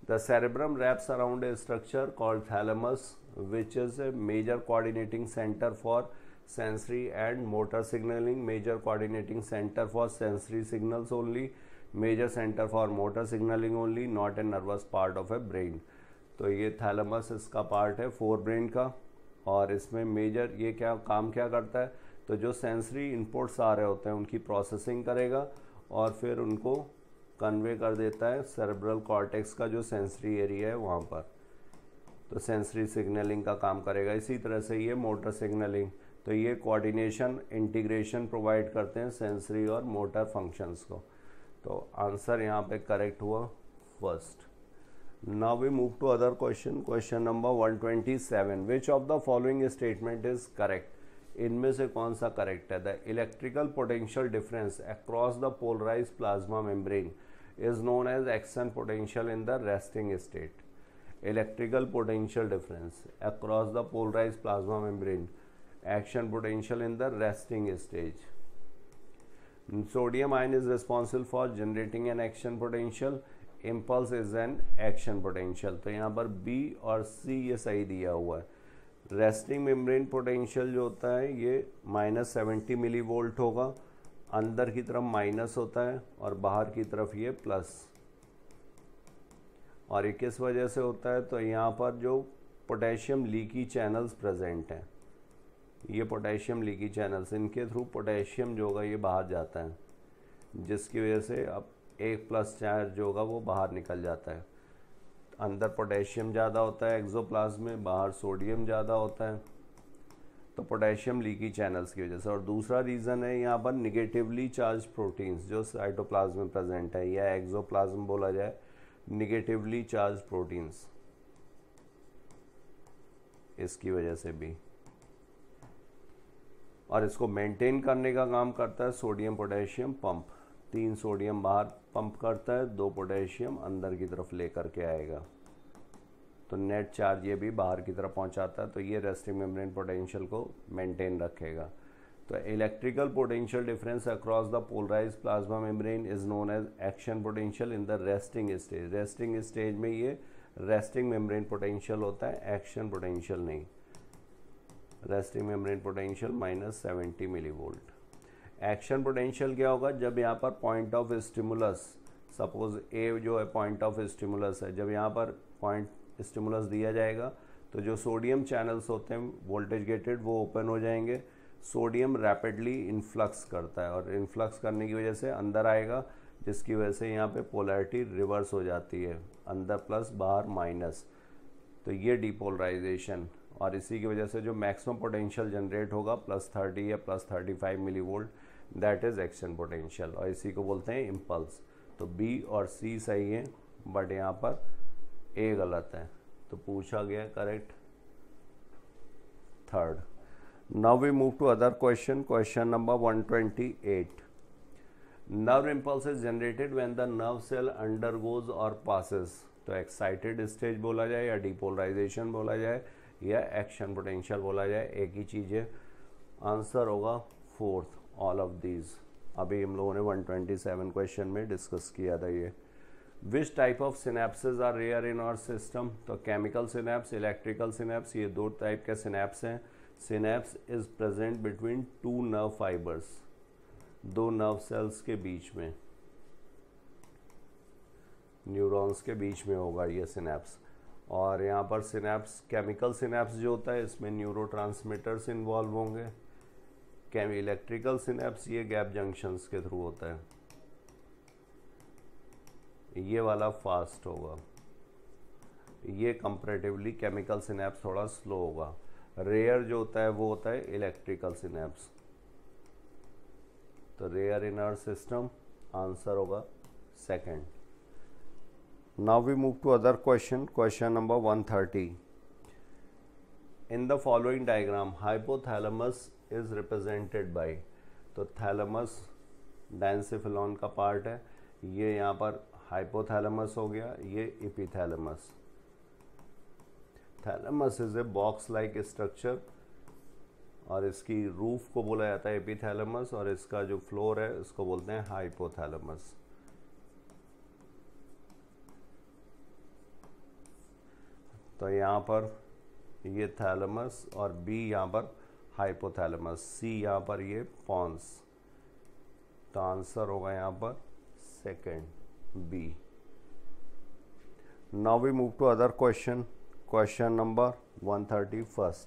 The cerebrum wraps around a structure called thalamus, which is a major coordinating center for sensory and motor signaling. Major coordinating center for sensory signals only. Major center for motor signaling only. Not a nervous part of a brain. तो ये thalamus इसका part है fore brain का, और इसमें major ये क्या काम क्या करता है, तो जो सेंसरी इनपुट्स आ रहे होते हैं उनकी प्रोसेसिंग करेगा और फिर उनको कन्वे कर देता है सेरेब्रल कॉर्टेक्स का जो सेंसरी एरिया है वहाँ पर, तो सेंसरी सिग्नलिंग का काम करेगा। इसी तरह से ये मोटर सिग्नलिंग, तो ये कोऑर्डिनेशन इंटीग्रेशन प्रोवाइड करते हैं सेंसरी और मोटर फंक्शंस को। तो आंसर यहाँ पे करेक्ट हुआ first. Now we move to other question. Question number 127, which of the following statement is correct? इनमें से कौन सा करेक्ट है? The electrical potential difference across the polarised plasma membrane is known as action potential in the resting state. Electrical potential difference across the polarised plasma membrane, action potential in the resting stage. Sodium ion is responsible for generating an action potential, impulse is an action potential. तो यहाँ पर B और सी ये सही दिया हुआ है। Resting membrane potential जो होता है ये -70 मिली वोल्ट होगा, अंदर की तरफ माइनस होता है और बाहर की तरफ ये प्लस। और ये किस वजह से होता है? तो यहाँ पर जो पोटेशियम लीकी चैनल्स प्रेजेंट हैं, ये पोटेशियम लीकी चैनल्स, इनके थ्रू पोटेशियम जो होगा ये बाहर जाता है, जिसकी वजह से अब एक प्लस चार्ज जो होगा वो बाहर निकल जाता है। अंदर पोटेशियम ज़्यादा होता है एक्सोप्लाज्म में, बाहर सोडियम ज़्यादा होता है, तो पोटेशियम लीकी चैनल्स की वजह से। और दूसरा रीज़न है यहाँ पर निगेटिवली चार्ज प्रोटीन्स जो साइटोप्लाज्म में प्रेजेंट है, या एक्सोप्लाज्म बोला जाए, निगेटिवली चार्ज प्रोटीन्स, इसकी वजह से भी। और इसको मेंटेन करने का काम करता है सोडियम पोटेशियम पंप। 3 सोडियम बाहर पंप करता है, 2 पोटेशियम अंदर की तरफ लेकर के आएगा, तो नेट चार्ज ये भी बाहर की तरफ पहुंचाता है, तो ये रेस्टिंग मेम्ब्रेन पोटेंशियल को मेंटेन रखेगा। तो electrical potential difference across the polarised plasma membrane is known as action potential in the resting stage. Resting stage में ये रेस्टिंग मेम्ब्रेन पोटेंशियल होता है, एक्शन पोटेंशियल नहीं। Resting membrane potential -70 millivolt. Action potential क्या होगा? जब यहाँ पर point of stimulus, suppose A जो है पॉइंट ऑफ स्टिमुलस है, जब यहाँ पर पॉइंट स्टिमुलस दिया जाएगा तो जो सोडियम चैनल्स होते हैं वोल्टेज गेटेड वो ओपन हो जाएंगे। सोडियम रैपिडली इन्फ्लक्स करता है और इन्फ्लक्स करने की वजह से अंदर आएगा, जिसकी वजह से यहाँ पे पोलैरिटी रिवर्स हो जाती है, अंदर प्लस बाहर माइनस, तो ये डीपोलराइजेशन। और इसी की वजह से जो मैक्सिमम पोटेंशियल जनरेट होगा +30 या +35 millivolt, that is action potential, और इसी को बोलते हैं इम्पल्स। तो बी और सी सही है, बट यहाँ पर ए गलत है, तो पूछा गया correct third. Now we move to other question. Question number 128, nerve impulse is generated when the nerve cell undergoes और पासेस। तो एक्साइटेड स्टेज बोला जाए या डीपोलराइजेशन बोला जाए या एक्शन पोटेंशियल बोला जाए, एक ही चीज़ है। आंसर होगा फोर्थ, ऑल ऑफ दीज। अभी हम लोगों ने 127 क्वेश्चन में डिस्कस किया था ये। Which type of synapses are rare in our system? तो केमिकल सिनेप्स, इलेक्ट्रिकल सिनेप्स, ये 2 टाइप के सिनेप्स हैं। Synapse is present between 2 nerve fibres, 2 nerve cells के बीच में, न्यूरॉन्स के बीच में होगा ये सिनेप्स। और यहाँ पर सिनेप्स, केमिकल सिनेप्स जो होता है इसमें न्यूरोट्रांसमीटर्स इन्वॉल्व होंगे। इलेक्ट्रिकल सिनेप्स ये गैप जंक्शंस के थ्रू होता है, ये वाला फास्ट होगा, ये कंपैरेटिवली केमिकल सिनेप्स थोड़ा स्लो होगा। रेयर जो होता है वो होता है इलेक्ट्रिकल सिनेप्स। तो rare in our system, answer होगा second. Now we move to other question, question number 130। In the following diagram hypothalamus is represented by, तो थैलेमस डायंसिफिलॉन का पार्ट है, ये यहाँ पर हाइपोथैलेमस हो गया, ये epithalamus. Thalamus is a box like structure और इसकी रूफ को बोला जाता है एपिथैलेमस, और इसका जो फ्लोर है इसको बोलते हैं हाइपोथैलेमस। तो यहाँ पर ये थैलेमस और बी यहाँ पर हाइपोथैलेमस, सी यहाँ पर ये पॉन्स। तो आंसर होगा यहाँ पर second B. Now we move to other question, question number 131।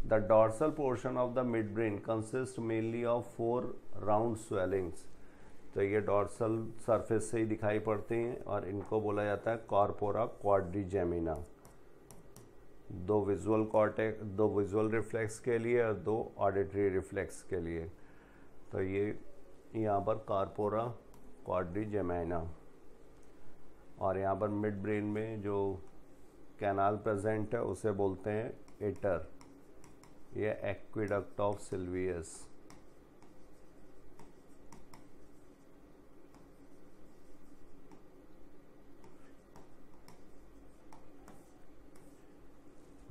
The dorsal portion of the midbrain consists mainly of 4 round swellings। तो ये डॉर्सल सरफेस से ही दिखाई पड़ती हैं और इनको बोला जाता है कॉर्पोरा क्वाड्रिजेमिना। दो विजुअल रिफ्लेक्स के लिए और 2 ऑडिटरी रिफ्लेक्स के लिए। तो ये यहाँ पर कॉर्पोरा क्वाड्रिजेमिना, और यहाँ पर मिड ब्रेन में जो कैनाल प्रेजेंट है उसे बोलते हैं एटर, ये aqueduct of Sylvius.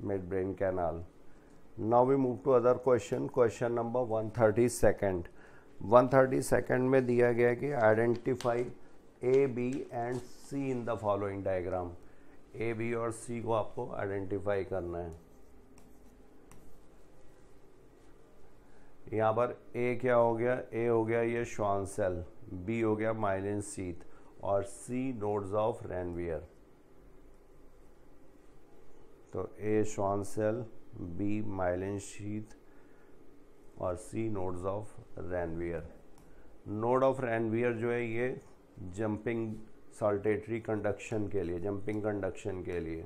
Mid brain canal. Now we move to other question, question number 132। 132 में दिया गया कि identify A B and C in the following diagram. A B और सी को आपको आइडेंटिफाई करना है। यहाँ पर ए क्या हो गया, ए हो गया ये श्वान सेल, बी हो गया माइलिन शीथ, और सी नोड्स ऑफ रैनवियर। तो ए Schwann cell, B myelin sheath और C nodes of Ranvier. Node of Ranvier जो है ये जंपिंग सॉल्टेटरी कंडक्शन के लिए, जंपिंग कंडक्शन के लिए।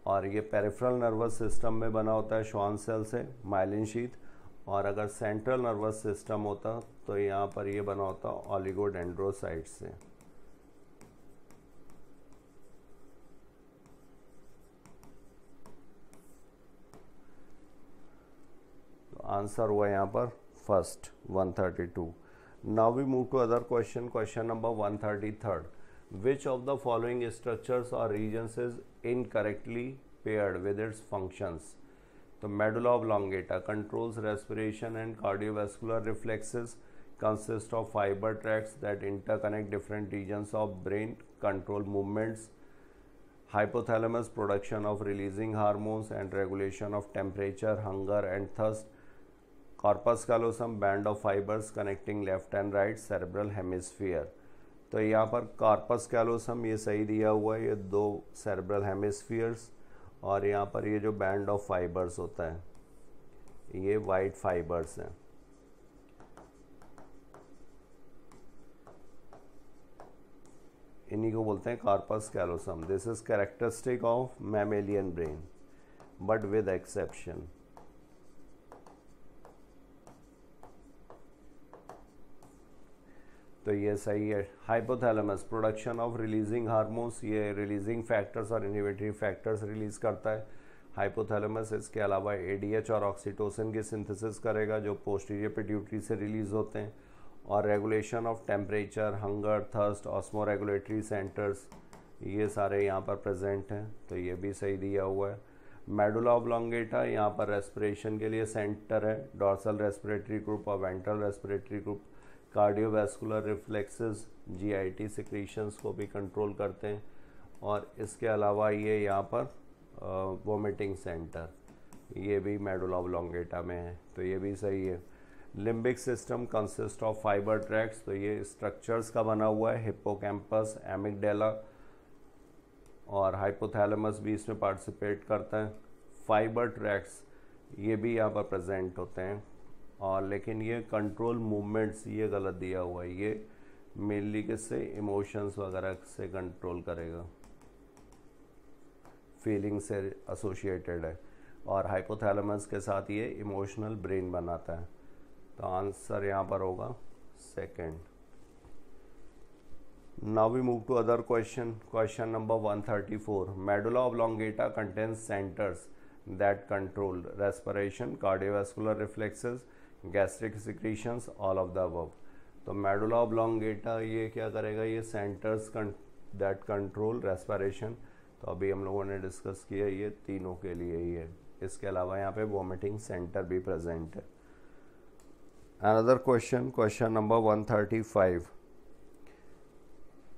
और ये पेरिफेरल नर्वस सिस्टम में बना होता है श्वान सेल से, माइलिन शीथ, और अगर सेंट्रल नर्वस सिस्टम होता तो यहाँ पर ये बना होता ओलिगोडेंड्रोसाइट से। तो आंसर हुआ यहाँ पर first 132। Now we move to other question, question number 133। Which of the following structures or regions is incorrectly paired with its functions? तो medulla oblongata controls respiration and cardiovascular reflexes, consist of fiber tracts that interconnect different regions of brain, control movements. Hypothalamus production of releasing hormones and regulation of temperature, hunger and thirst. Corpus callosum band of fibers connecting left and right cerebral hemisphere। तो यहाँ पर corpus callosum ये सही दिया हुआ है, ये 2 cerebral hemispheres, और यहाँ पर ये जो बैंड ऑफ फाइबर्स होता है ये वाइट फाइबर्स हैं। इन्हीं को बोलते हैं corpus callosum. This is characteristic of mammalian brain but with exception. तो ये सही है। Hypothalamus production of releasing hormones, ये रिलीजिंग फैक्टर्स और इनहिबिटरी फैक्टर्स रिलीज करता है हाइपोथैलेमस। इसके अलावा एडीएच और ऑक्सीटोसिन की सिंथेसिस करेगा जो पोस्टीरियर पिट्यूटरी से रिलीज होते हैं, और regulation of temperature, hunger, thirst, osmoregulatory centres, ये सारे यहाँ पर प्रेजेंट हैं। तो ये भी सही दिया हुआ है। मेडुला ऑब्लोंगेटा यहाँ पर रेस्पिरेशन के लिए सेंटर है, डॉर्सल रेस्पिरेटरी ग्रुप और ventral respiratory group. Cardiovascular reflexes, GIT secretions को भी कंट्रोल करते हैं, और इसके अलावा ये यहाँ पर वोमिटिंग सेंटर, ये भी मेडुला ऑब्लोंगेटा में है। तो ये भी सही है। Limbic system consist of fibre tracts, तो ये स्ट्रक्चर्स का बना हुआ है, हिप्पोकैम्पस, एमिगडाला और हाइपोथैलेमस भी इसमें पार्टिसिपेट करता है। फाइबर ट्रैक्ट्स ये भी यहाँ पर प्रेजेंट होते हैं और लेकिन ये कंट्रोल मूवमेंट्स ये गलत दिया हुआ है, ये मेनली किससे, इमोशंस वगैरह से कंट्रोल करेगा, फीलिंग से एसोसिएटेड है, और हाइपोथैलेमस के साथ ये इमोशनल ब्रेन बनाता है। तो आंसर यहाँ पर होगा second. Now we move to other question. Question number 134, medulla oblongata contains centres that control respiration, cardiovascular reflexes, gastric secretions, all of the above. तो मेडुला ऑब्लोंगेटा ये क्या करेगा, ये सेंटर्स दैट कंट्रोल रेस्पिरेशन, तो अभी हम लोगों ने डिस्कस किया ये तीनों के लिए ही है। इसके अलावा यहाँ पे वॉमिटिंग सेंटर भी प्रेजेंट है। Another question, question number 135,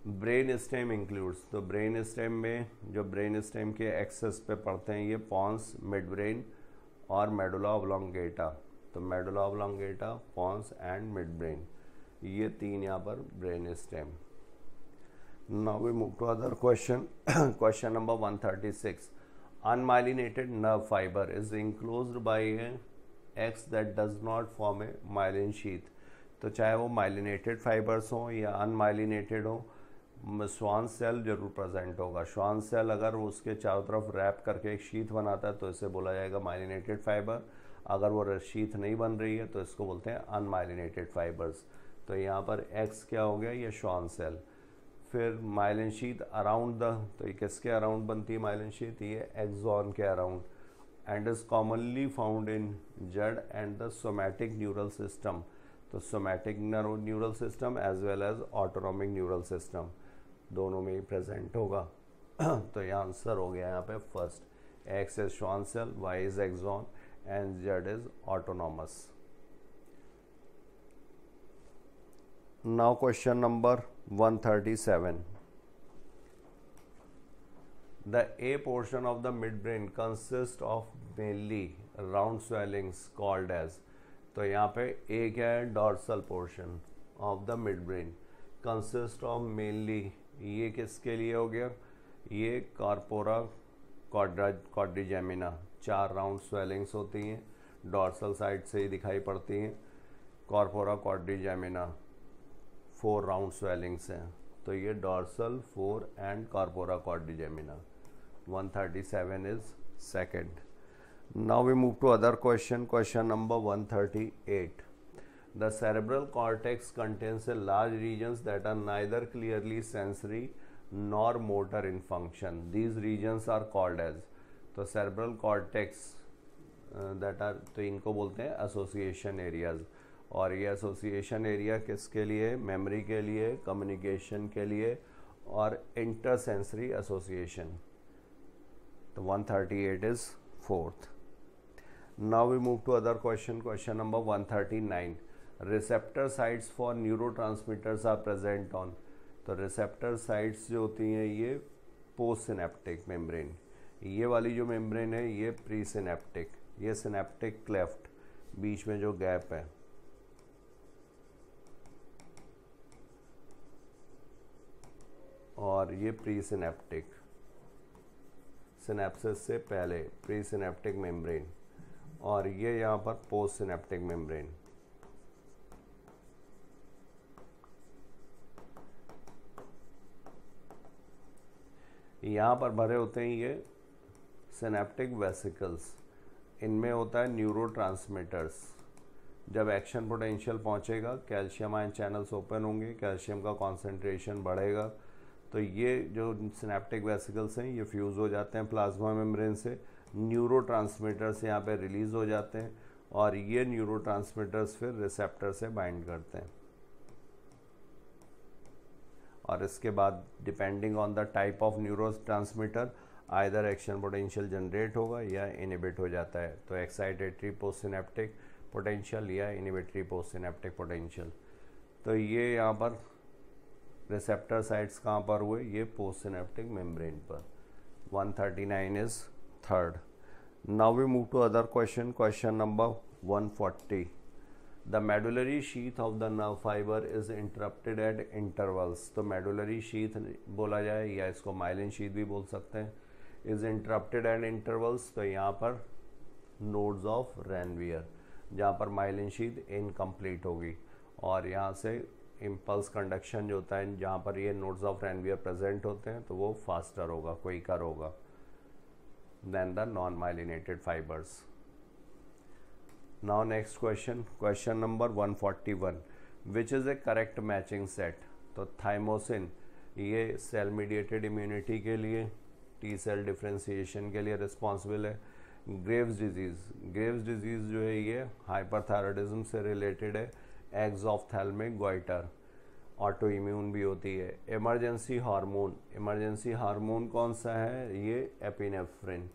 brain stem includes. तो ब्रेन स्टेम में जो ब्रेन स्टेम के एक्सेस पे पढ़ते हैं ये पॉन्स, मिड ब्रेन और मेडुला ऑब्लोंगेटा। तो medulla oblongata, pons and mid brain, ये तीन यहाँ पर brain stem. Now we move to other question. Question number 136. Unmyelinated nerve fiber is enclosed by a X that does not form a myelin sheath. तो चाहे वो myelinated fibres हों या unmyelinated हो, श्वान सेल जरूर प्रेजेंट होगा। Schwann cell अगर उसके चारों तरफ रैप करके एक शीथ बनाता है तो इसे बोला जाएगा माइलिनेटेड फाइबर। अगर वो शीथ नहीं बन रही है तो इसको बोलते हैं अनमाइलिनेटेड फाइबर्स। तो यहाँ पर एक्स क्या हो गया, ये श्वान सेल। फिर माइलिन शीथ अराउंड द, तो ये किसके अराउंड बनती है माइलिन शीथ, ये एक्सॉन के around, and is commonly found in जड़ and the somatic neural system. तो somatic neural system as well as autonomic neural system, दोनों में ही प्रेजेंट होगा। तो ये आंसर हो गया यहाँ पे first, X is Schwann cell, Y is axon and Z is autonomous. Now question number 137. The A portion of the midbrain consists of mainly round swellings called as। तो यहाँ पे A क्या है, dorsal portion of the midbrain consist of mainly, ये किसके लिए हो गया, ये कार्पोरा क्वाड्रिजेमिना, 4 राउंड स्वेलिंग्स होती हैं, डॉर्सल साइड से ही दिखाई पड़ती हैं। कार्पोरा क्वाड्रिजेमिना 4 राउंड स्वेलिंग्स हैं, तो ये dorsal 4 and corpora quadrigemina. 137 is second. Now we move to other question. Question number 138, the cerebral cortex contains a large regions that are neither clearly sensory nor motor in function, these regions are called as. तो cerebral cortex that are, तो इनको बोलते हैं association areas, और ये association area किसके लिए, memory के लिए, कम्युनिकेशन के लिए और इंटरसेंसरी एसोसिएशन। तो 138 is fourth. Now we move to other question. Question number 139, receptor sites for neurotransmitters are present on. तो रिसेप्टर साइट्स जो होती हैं ये पोस्ट सिनेप्टिक मेम्ब्रेन, ये वाली जो मेम्ब्रेन है ये प्री सिनेप्टिक, ये सिनेप्टिक क्लेफ्ट, बीच में जो गैप है, और ये प्री सिनेप्टिक, सिनेप्सिस से पहले प्री सिनेप्टिक मेम्ब्रेन, और ये यहाँ पर पोस्ट सिनेप्टिक मेम्ब्रेन। यहाँ पर भरे होते हैं ये सिनेप्टिक वेसिकल्स, इनमें होता है न्यूरोट्रांसमीटर्स। जब एक्शन पोटेंशियल पहुँचेगा, कैल्शियम आयन चैनल्स ओपन होंगे, कैल्शियम का कॉन्सेंट्रेशन बढ़ेगा, तो ये जो सिनेप्टिक वेसिकल्स हैं ये फ्यूज़ हो जाते हैं प्लाज्मा मेम्ब्रेन से, न्यूरोट्रांसमीटर्स यहाँ पे रिलीज़ हो जाते हैं, और ये न्यूरोट्रांसमीटर्स फिर रिसेप्टर से बाइंड करते हैं, और इसके बाद depending on the type of neurotransmitter either action potential generate होगा या इनिबिट हो जाता है। तो एक्साइटेटरी पोस्ट सिनेप्टिक पोटेंशियल या इनिबिटरी पोस्ट सिनेप्टिक पोटेंशियल। तो ये यहाँ पर रिसेप्टर साइट्स कहाँ पर हुए, ये पोस्ट सिनेप्टिक मेम्ब्रेन पर। 139 is third. Now we move to other question. Question number 140, the medullary sheath of the nerve fibre is interrupted at intervals. तो मेडुलरी शीथ बोला जाए या इसको माइलिन शीथ भी बोल सकते हैं, इज इंटरप्टेड एट इंटरवल्स। तो यहाँ पर नोड्स ऑफ रेनवियर, जहाँ पर माइलिन शीथ इनकम्प्लीट होगी, और यहाँ से इम्पल्स कंडक्शन जो होता है जहाँ पर ये नोड्स ऑफ रेनवियर प्रेजेंट होते हैं तो वो फास्टर होगा, क्विकर होगा than the non myelinated fibres. Now next question, question number 141, which is a correct matching set. तो थाइमोसिन ये सेल मीडिएटेड इम्यूनिटी के लिए, टी सेल डिफ्रेंसिएशन के लिए रिस्पॉन्सिबल है. ग्रेव्स डिजीज़ जो है ये हाइपरथायरॉयडिज्म से रिलेटेड है. एक्सॉफ्थैल्मिक गोइटर ऑटो इम्यून भी होती है. इमरजेंसी हार्मोन कौन सा है? ये एपिनेफ्रिन,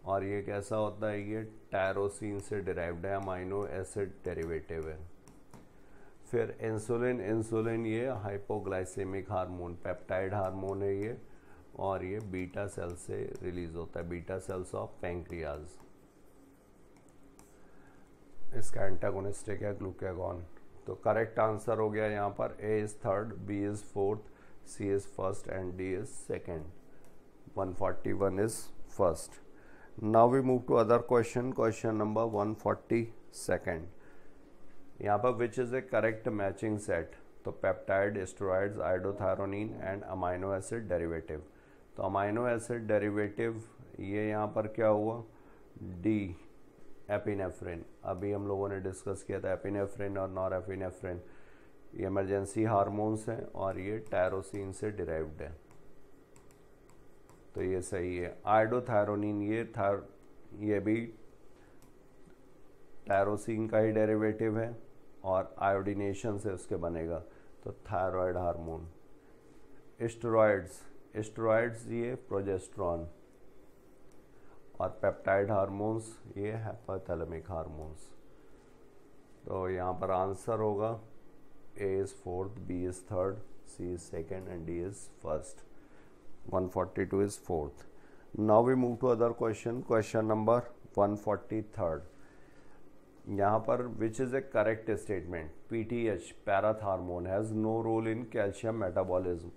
और ये कैसा होता है? ये टायरोसिन से डिराइव्ड है, अमाइनो एसिड डेरिवेटिव है. फिर इंसुलिन ये हाइपोग्लाइसेमिक हार्मोन, पेप्टाइड हार्मोन है ये, और ये बीटा सेल से रिलीज होता है, बीटा सेल्स ऑफ पैंक्रियाज. इसका एंटागोनिस्टिक है ग्लूकागॉन. तो करेक्ट आंसर हो गया यहाँ पर A is third, B is fourth, C is first and D is second. 141 is first. Now we move to other question number 142. यहाँ पर which is a correct matching set? तो peptide, steroids, iodothyronine and amino acid derivative. तो amino acid derivative ये यहाँ पर क्या हुआ? D, epinephrine. अभी हम लोगों ने डिस्कस किया था एपिनेफ्रिन और नॉरएपिनेफ्रिन, ये इमरजेंसी हार्मोन्स हैं और ये टायरोसिन से डिराइव्ड है, तो ये सही है. आइडोथायरोनिन ये भी टायरोसिन का ही डेरिवेटिव है और आयोडीनेशन से उसके बनेगा, तो थायराइड हार्मोन. स्टेरॉइड्स ये प्रोजेस्टेरॉन, और पेप्टाइड हार्मोन्स ये हाइपोथैलेमिक हार्मोन्स. तो यहाँ पर आंसर होगा A is fourth, B is third, C is second and D is first. 142 is fourth. Now we move to other question number 143. यहाँ पर which is a correct statement? PTH पैराथ hormone has no role in calcium metabolism.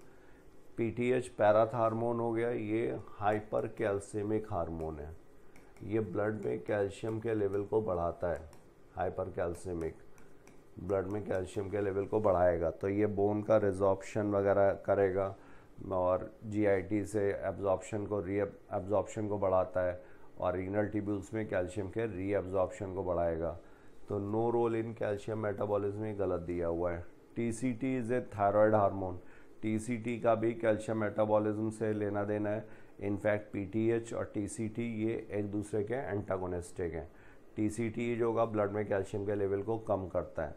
PTH पैराथ hormone हो गया, ये hyper कैल्सियमिक hormone है, ये blood में calcium के level को बढ़ाता है. हाइपर कैल्सियमिक ब्लड में कैल्शियम के लेवल को बढ़ाएगा, तो ये बोन का रिजॉर्प्शन वगैरह करेगा और जीआईटी से एब्जॉर्प्शन को बढ़ाता है, और रीनल ट्यूब्यूल्स में कैल्शियम के रीअब्जॉर्प्शन को बढ़ाएगा. तो no role in calcium metabolism में गलत दिया हुआ है. TCT is a thyroid hormone. TCT का भी कैल्शियम मेटाबॉलिज्म से लेना देना है. इनफैक्ट पीटीएच और टीसीटी ये एक दूसरे के एंटागोनिस्टिक हैं. टीसीटी जो होगा ब्लड में कैल्शियम के लेवल को कम करता है,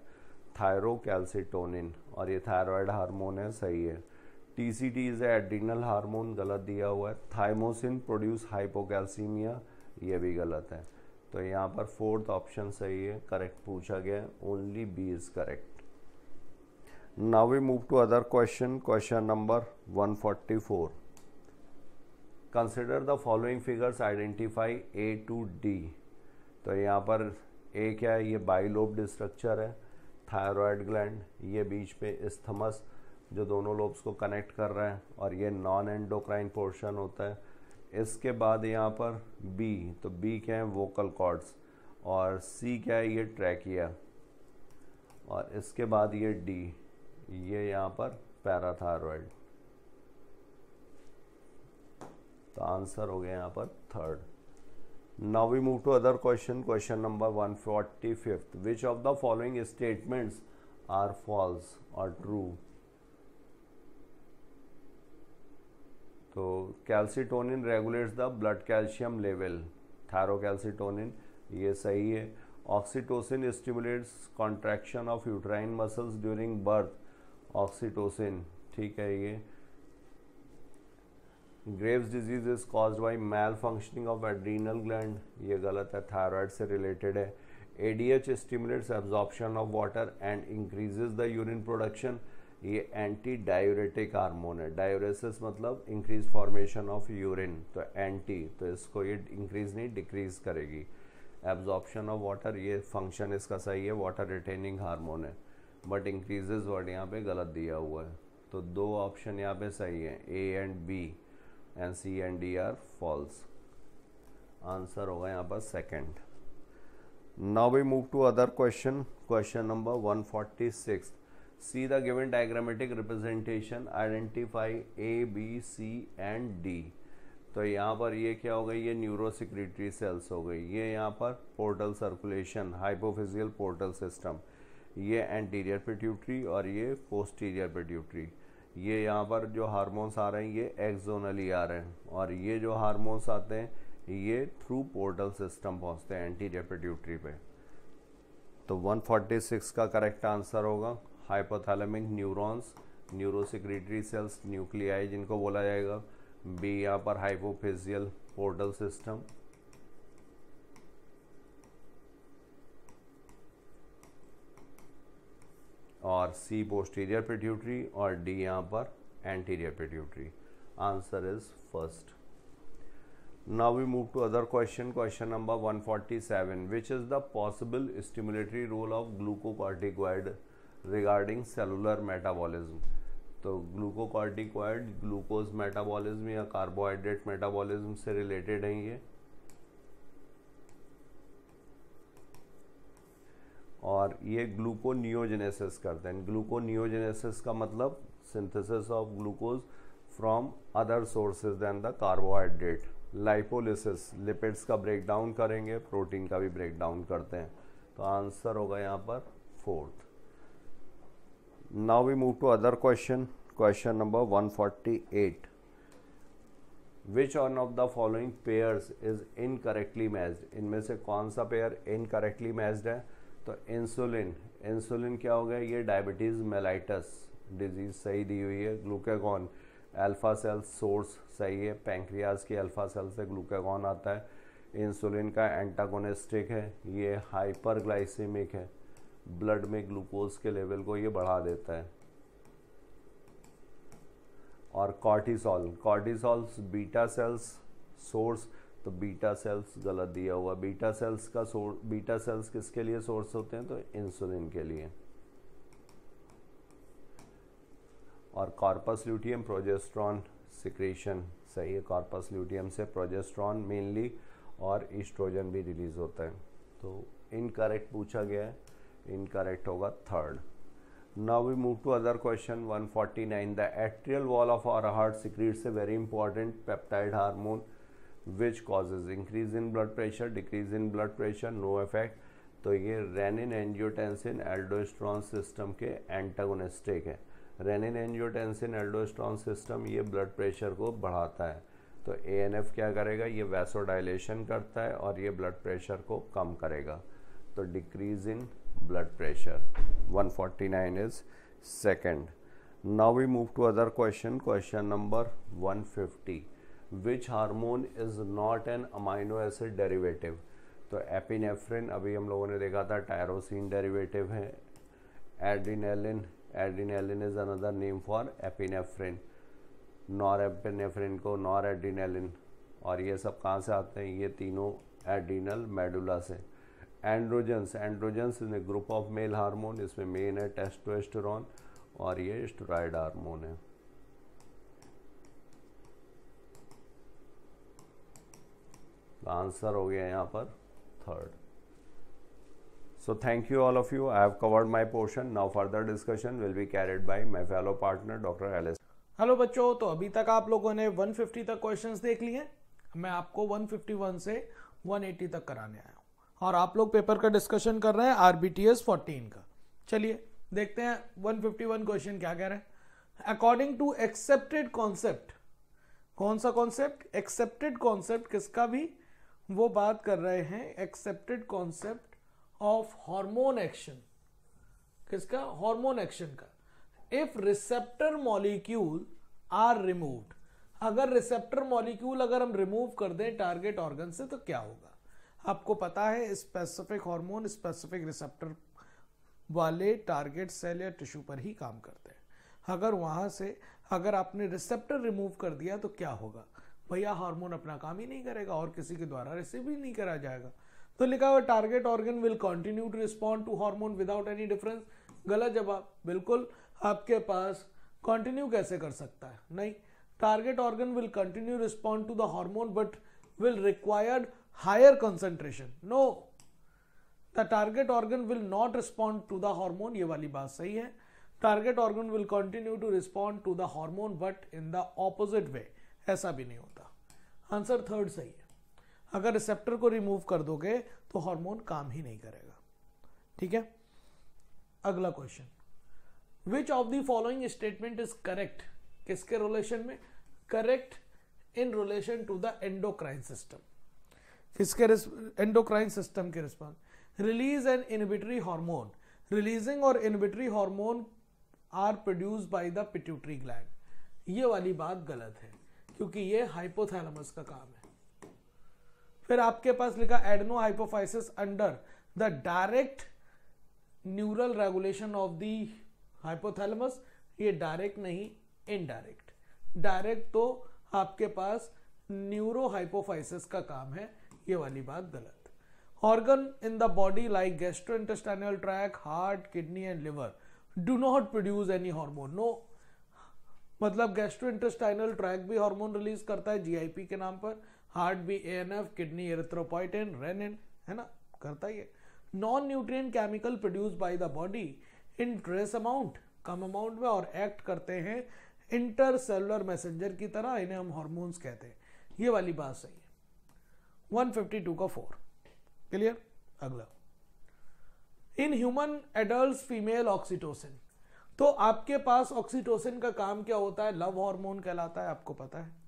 थायरोकैल्सिटोनिन, और ये थायराइड हार्मोन है, सही है. टीसीटी इज एड्रीनल हार्मोन, गलत दिया हुआ है. थाइमोसिन प्रोड्यूस हाइपोकैल्सीमिया, ये भी गलत है. तो यहाँ पर फोर्थ ऑप्शन सही है, करेक्ट पूछा गया, only B is correct. Now we move to other question number 144. Consider the following figures, identify A to D. तो यहाँ पर ए क्या है? ये बाइलोब्ड स्ट्रक्चर है, थायराइड ग्लैंड, ये बीच पे इस्थमस जो दोनों लोब्स को कनेक्ट कर रहा है, और ये नॉन एंडोक्राइन पोर्शन होता है. इसके बाद यहाँ पर बी, तो बी क्या है? वोकल कॉर्ड्स, और सी क्या है? ये ट्रैकिया, और इसके बाद ये डी, ये यहाँ पर पैराथायरॉइड. तो आंसर हो गया यहाँ पर third. Now we move to other question number 145. Which of the following statements are false और ट्रू? तो calcitonin regulates the blood calcium level, thyrocalcitonin, ये सही है. Oxytocin stimulates contraction of uterine muscles during birth, oxytocin, ठीक है. ये Graves disease is caused by malfunctioning of adrenal gland, ये गलत है, थायराइड से रिलेटेड है. ADH stimulates absorption of water and increases the urine production, ये anti diuretic hormone है. डायूरेसिस मतलब इंक्रीज फॉर्मेशन ऑफ यूरिन, तो एंटी, तो इसको ये इंक्रीज नहीं डिक्रीज करेगी. एब्जॉर्प्शन ऑफ वाटर, ये फंक्शन इसका सही है, वाटर रिटेनिंग हार्मोन है, बट इंक्रीजेज वर्ड यहाँ पे गलत दिया हुआ है. तो दो ऑप्शन यहाँ पे सही है, A and B, and C and D are false. Answer होगा यहाँ पर second. Now we move to other question. Question number 146. See the given diagrammatic representation. Identify A, B, C and D. तो यहाँ पर ये क्या हो गई, ये न्यूरोसिक्रेटरी सेल्स हो गई, ये यहाँ पर portal circulation, hypophyseal portal system, ये एंटीरियर पिट्यूटरी और ये पोस्टीरियर पिट्यूटरी। ये यहाँ पर जो हार्मोन्स आ रहे हैं ये एक्सोनली आ रहे हैं, और ये जो हार्मोन्स आते हैं ये थ्रू पोर्टल सिस्टम पहुँचते हैं एंटीरियर पिट्यूटरी पे। तो 146 का करेक्ट आंसर होगा hypothalamic neurons, neurosecretory cells, nuclei जिनको बोला जाएगा। बी यहाँ पर हाइपोफिजियल पोर्टल सिस्टम, और सी पोस्टीरियर पिट्यूटरी, और डी यहाँ पर anterior pituitary. Answer is first. Now we move to other question. Question number 147. Which is the possible stimulatory role of glucocorticoid regarding cellular metabolism? तो glucocorticoid glucose metabolism या carbohydrate metabolism से related है ये, और ये gluconeogenesis करते हैं। Gluconeogenesis का मतलब synthesis of glucose from other sources than the carbohydrate. Lipolysis lipids का ब्रेक डाउन करेंगे, प्रोटीन का भी ब्रेक डाउन करते हैं। तो आंसर होगा यहाँ पर fourth. Now we move to other question. Question number 148। Which one of the following pairs is incorrectly matched? इनमें से कौन सा पेयर इनकरेक्टली मैच्ड है? तो इंसुलिन, इंसुलिन क्या हो गया, ये डायबिटीज मेलाइटस डिजीज सही दी हुई है। ग्लूकागॉन, अल्फा सेल सोर्स सही है, पैंक्रियाज की अल्फा सेल से ग्लूकागॉन आता है। इंसुलिन का एंटागोनिस्टिक है, ये हाइपरग्लाइसेमिक है, ब्लड में ग्लूकोज के लेवल को ये बढ़ा देता है। और कॉर्टिसोल, कॉर्टिसोल्स बीटा सेल्स सोर्स, तो बीटा सेल्स गलत दिया हुआ। बीटा सेल्स का सोर्स, बीटा सेल्स किसके लिए सोर्स होते हैं? तो इंसुलिन के लिए। और कॉर्पस ल्यूटियम प्रोजेस्ट्रॉन सिक्रेशन सही है, कॉर्पस ल्यूटियम से प्रोजेस्ट्रॉन मेनली और ईस्ट्रोजन भी रिलीज होता है। तो इनकरेक्ट पूछा गया है, इनकरेक्ट होगा third. Now we move to other question 149। The atrial wall of our heart secretes a very important peptide hormone which causes increase in blood pressure, decrease in blood pressure, no effect. तो ये renin angiotensin aldosterone system के antagonistic है। Renin angiotensin aldosterone system ये blood pressure को बढ़ाता है। तो ANF क्या करेगा, ये वैसोडाइलेशन करता है और ये ब्लड प्रेशर को कम करेगा। तो decrease in blood pressure 149 is second. Now we move to other question. Question number 150। Which hormone is not an amino acid derivative? तो एपिनेफ्रिन अभी हम लोगों ने देखा था टायरोसिन डेरिवेटिव है। Adrenaline, adrenaline is another name for epinephrine. Norepinephrine को noradrenaline, और ये सब कहाँ से आते हैं? ये तीनों एड्रिनल मेडुला से। Androgens, androgens is a group of male hormone, इसमें मेन है टेस्टोस्टेरोन और ये स्टेरॉयड हार्मोन है। आंसर हो गया यहाँ पर third. So thank you all of you. I have covered my portion. Now further discussion will be carried by my fellow partner Dr. Alice. Hello बच्चों, तो अभी तक आप लोगों ने 150 तक क्वेश्चंस देख लिए। मैं आपको 151 से 180 तक कराने आया हूँ और आप लोग पेपर का डिस्कशन कर रहे हैं RBTS 14 का। चलिए देखते हैं 151 क्वेश्चन क्या कह रहे हैं। अकॉर्डिंग टू एक्सेप्टेड कॉन्सेप्ट, कौन सा कॉन्सेप्ट? एक्सेप्टेड कॉन्सेप्ट किसका भी? वो बात कर रहे हैं accepted concept of hormone action. किसका? हार्मोन एक्शन का। If receptor molecule are removed, अगर रिसेप्टर मॉलिक्यूल अगर हम रिमूव कर दें टारगेट ऑर्गन से तो क्या होगा? आपको पता है स्पेसिफिक हार्मोन स्पेसिफिक रिसेप्टर वाले टारगेट सेल या टिश्यू पर ही काम करते हैं। अगर वहां से अगर आपने रिसेप्टर रिमूव कर दिया तो क्या होगा? भैया हार्मोन अपना काम ही नहीं करेगा और किसी के द्वारा रिसीव ही नहीं करा जाएगा। तो लिखा हुआ target organ will continue to respond to hormone without any difference. गलत जवाब। बिल्कुल आपके पास कंटिन्यू कैसे कर सकता है? नहीं, target organ will continue respond to the hormone but will required higher concentration. No, the target organ will not respond to the hormone, ये वाली बात सही है। Target organ will continue to respond to the hormone but in the opposite way, ऐसा भी नहीं होता। Answer third सही है। अगर रिसेप्टर को रिमूव कर दोगे तो हार्मोन काम ही नहीं करेगा। ठीक है, अगला question, which of the following statement is correct, किसके रिलेशन में, correct in relation to the endocrine system, किसके एंडोक्राइन सिस्टम के response, release an inhibitory hormone, releasing और inhibitory hormone are produced by the pituitary gland, ये वाली बात गलत है क्योंकि ये हाइपोथैलेमस का काम है। फिर आपके पास लिखा adenohypophysis under the direct neural regulation of the hypothalamus, ये डायरेक्ट नहीं इनडायरेक्ट, डायरेक्ट तो आपके पास न्यूरो हाइपोफाइसिस का काम है, ये वाली बात गलत। Organ in the body like gastrointestinal tract, heart, kidney and liver do not produce any hormone, no, मतलब गैस्ट्रोइंटेस्टाइनल ट्रैक्ट भी हार्मोन रिलीज करता है जीआईपी के नाम पर, हार्ट भी एएनएफ, किडनी एरिथ्रोपोइटिन, रेनिन, है ना, करता ही है। Non nutrient chemical produce by the body in trace amount, come amount में, और एक्ट करते हैं इंटरसेलुलर मैसेंजर की तरह, इन्हें हम हार्मोन्स कहते हैं, ये वाली बात सही है। 152 का 4 क्लियर। अगला, in human adult female oxytocin, तो आपके पास ऑक्सीटोसिन का काम क्या होता है, लव हार्मोन कहलाता है, आपको पता है।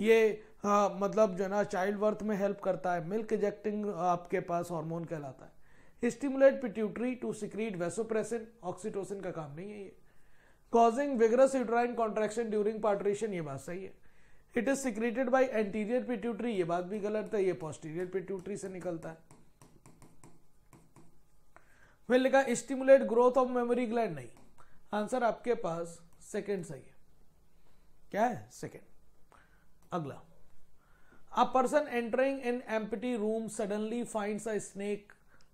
ये मतलब जो ना चाइल्ड बर्थ में हेल्प करता है, मिल्क इजेक्टिंग आपके पास हार्मोन कहलाता है। Stimulate pituitary to secrete vasopressin, oxytocin का काम नहीं है ये। Causing vigorous uterine contraction during parturition, ये बात सही है। It is secreted by anterior pituitary, ये बात भी गलत है, ये पोस्टीरियर पिट्यूटरी से निकलता है। फिर लिखा stimulate growth of memory gland, नहीं, आंसर आपके पास सेकंड सही है। क्या है, सेकंड। अगला, a person entering in empty room suddenly finds a snake